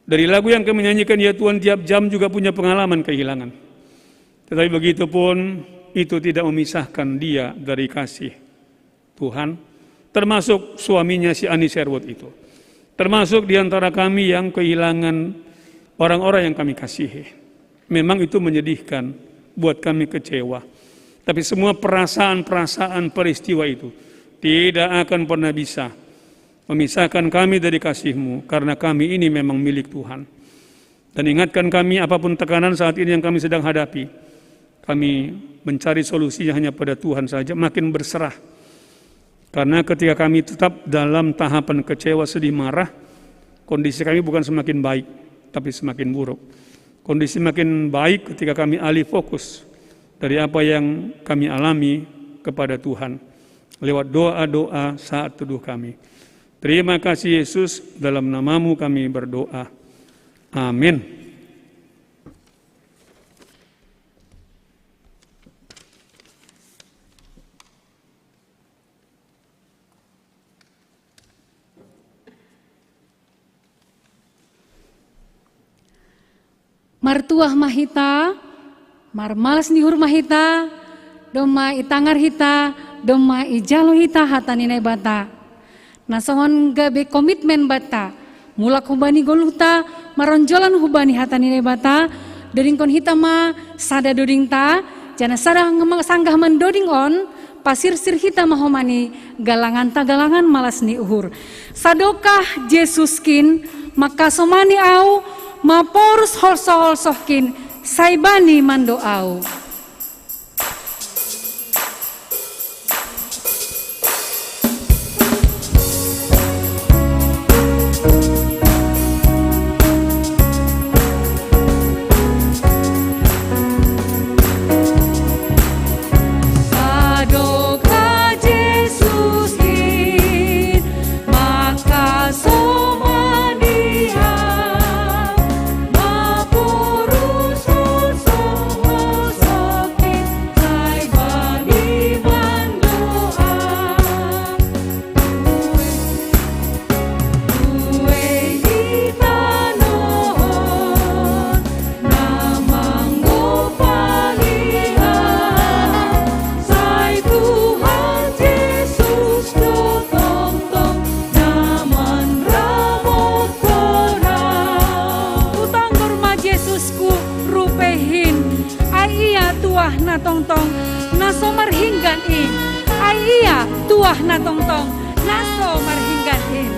Dari lagu yang kami nyanyikan, ya Tuhan, tiap jam juga punya pengalaman kehilangan. Tetapi begitu pun itu tidak memisahkan dia dari kasih Tuhan, termasuk suaminya si Ani Sherwood itu. Termasuk di antara kami yang kehilangan orang-orang yang kami kasihi. Memang itu menyedihkan, buat kami kecewa. Tapi semua perasaan-perasaan peristiwa itu tidak akan pernah bisa memisahkan kami dari kasih-Mu, karena kami ini memang milik Tuhan. Dan ingatkan kami apapun tekanan saat ini yang kami sedang hadapi, kami mencari solusinya hanya pada Tuhan saja, makin berserah. Karena ketika kami tetap dalam tahapan kecewa, sedih, marah, kondisi kami bukan semakin baik, tapi semakin buruk. Kondisi makin baik ketika kami alih fokus dari apa yang kami alami kepada Tuhan lewat doa-doa saat teduh kami. Terima kasih Yesus, dalam nama-Mu kami berdoa. Amin. Martuah mahita, marmalas nihur mahita, doma itangar hita, doma ijalo hita hatanine bata. Nasohon gabe komitmen bata, mulak hubani goluta, maronjolan hubani hatanine bata, dodingkon hita ma sada dodingta, jana sada sanggah mendoding on, pasir-sir hita mahomani, galangan malas ni uhur. Sadokah Jesuskin, maka somani au, maporus holsohkin saibani mandoau. Na tongtong naso marhinggan in ay iya tuah na tongtong naso marhinggan in.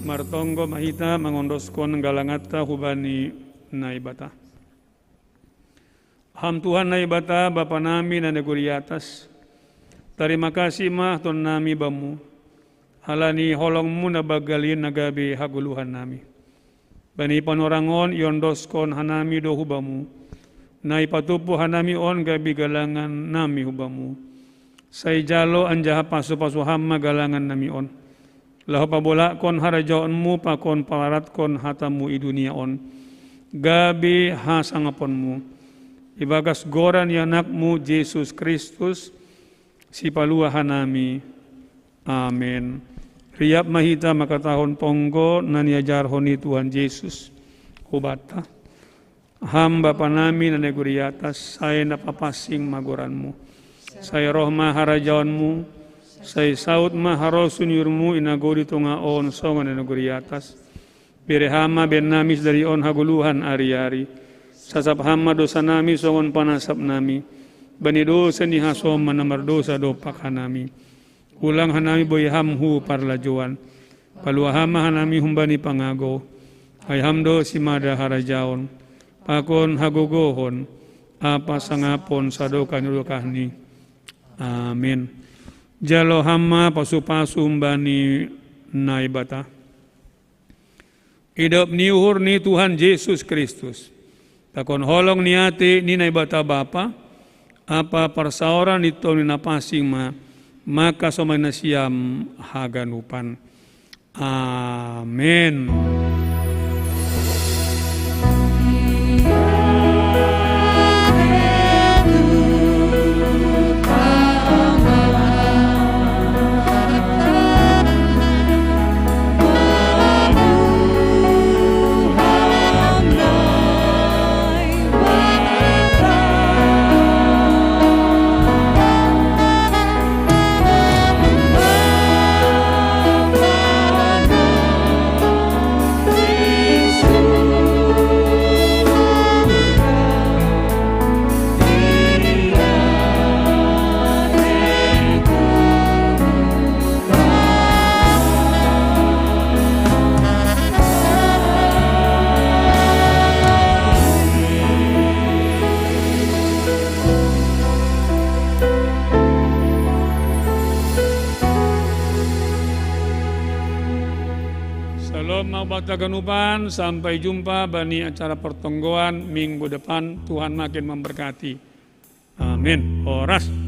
Martonggo mahita mangondoskon galangata hubani naibata. Ham Tuhan naibata Bapa nami na negeri atas. Terima kasih mah Tuhan nami bamu. halani holongmu na bagalin nagabi haguluhan nami. Bani panorangon yondoskon hanami do hubamu, na ipatupo hanami on gabi galangan nami hubamu. Say jalo anjaha pasu-pasu hamma galangan nami on. Lahu pabola kon harajaonmu pakon palarat kon hatamu i dunia on. Gabi hasangaponmu. Ibagas goran yanakmu Yesus Kristus si paluahan nami. Amin. Riap mahita makatahon ponggo naniajarhoni Tuhan Yesus. Hubata. Hamba panami na neguriatas saya napapasing magoranmu. Saya roh maharajaonmu. Saya saut maharosun yurmu inagori tungaon songan na neguriatas. Birehama ben namis dari on haguluhan ari-ari. Sasap hama dosa nami songon panasap nami. Bani dosa ni hasom manamar dosa dopak hanami. Ulang hanami boy hamhu parlajuan. Paluahama hanami humbani pangago. Ay hamdo si mada harajaon. Pakon hagogohon. Apa sangapon sadokan ulukahni. Amin. Jalo hama pasu-pasu humbani naibata. Hidup niuhur ni Tuhan Yesus Kristus. Takon holong niati ni naibata Bapa. Apa persaoran itu ni napasing maka somay nasiyam haganupan. Amen. Ganupan, sampai jumpa bani acara pertonggoan minggu depan. Tuhan makin memberkati. Amin. Horas.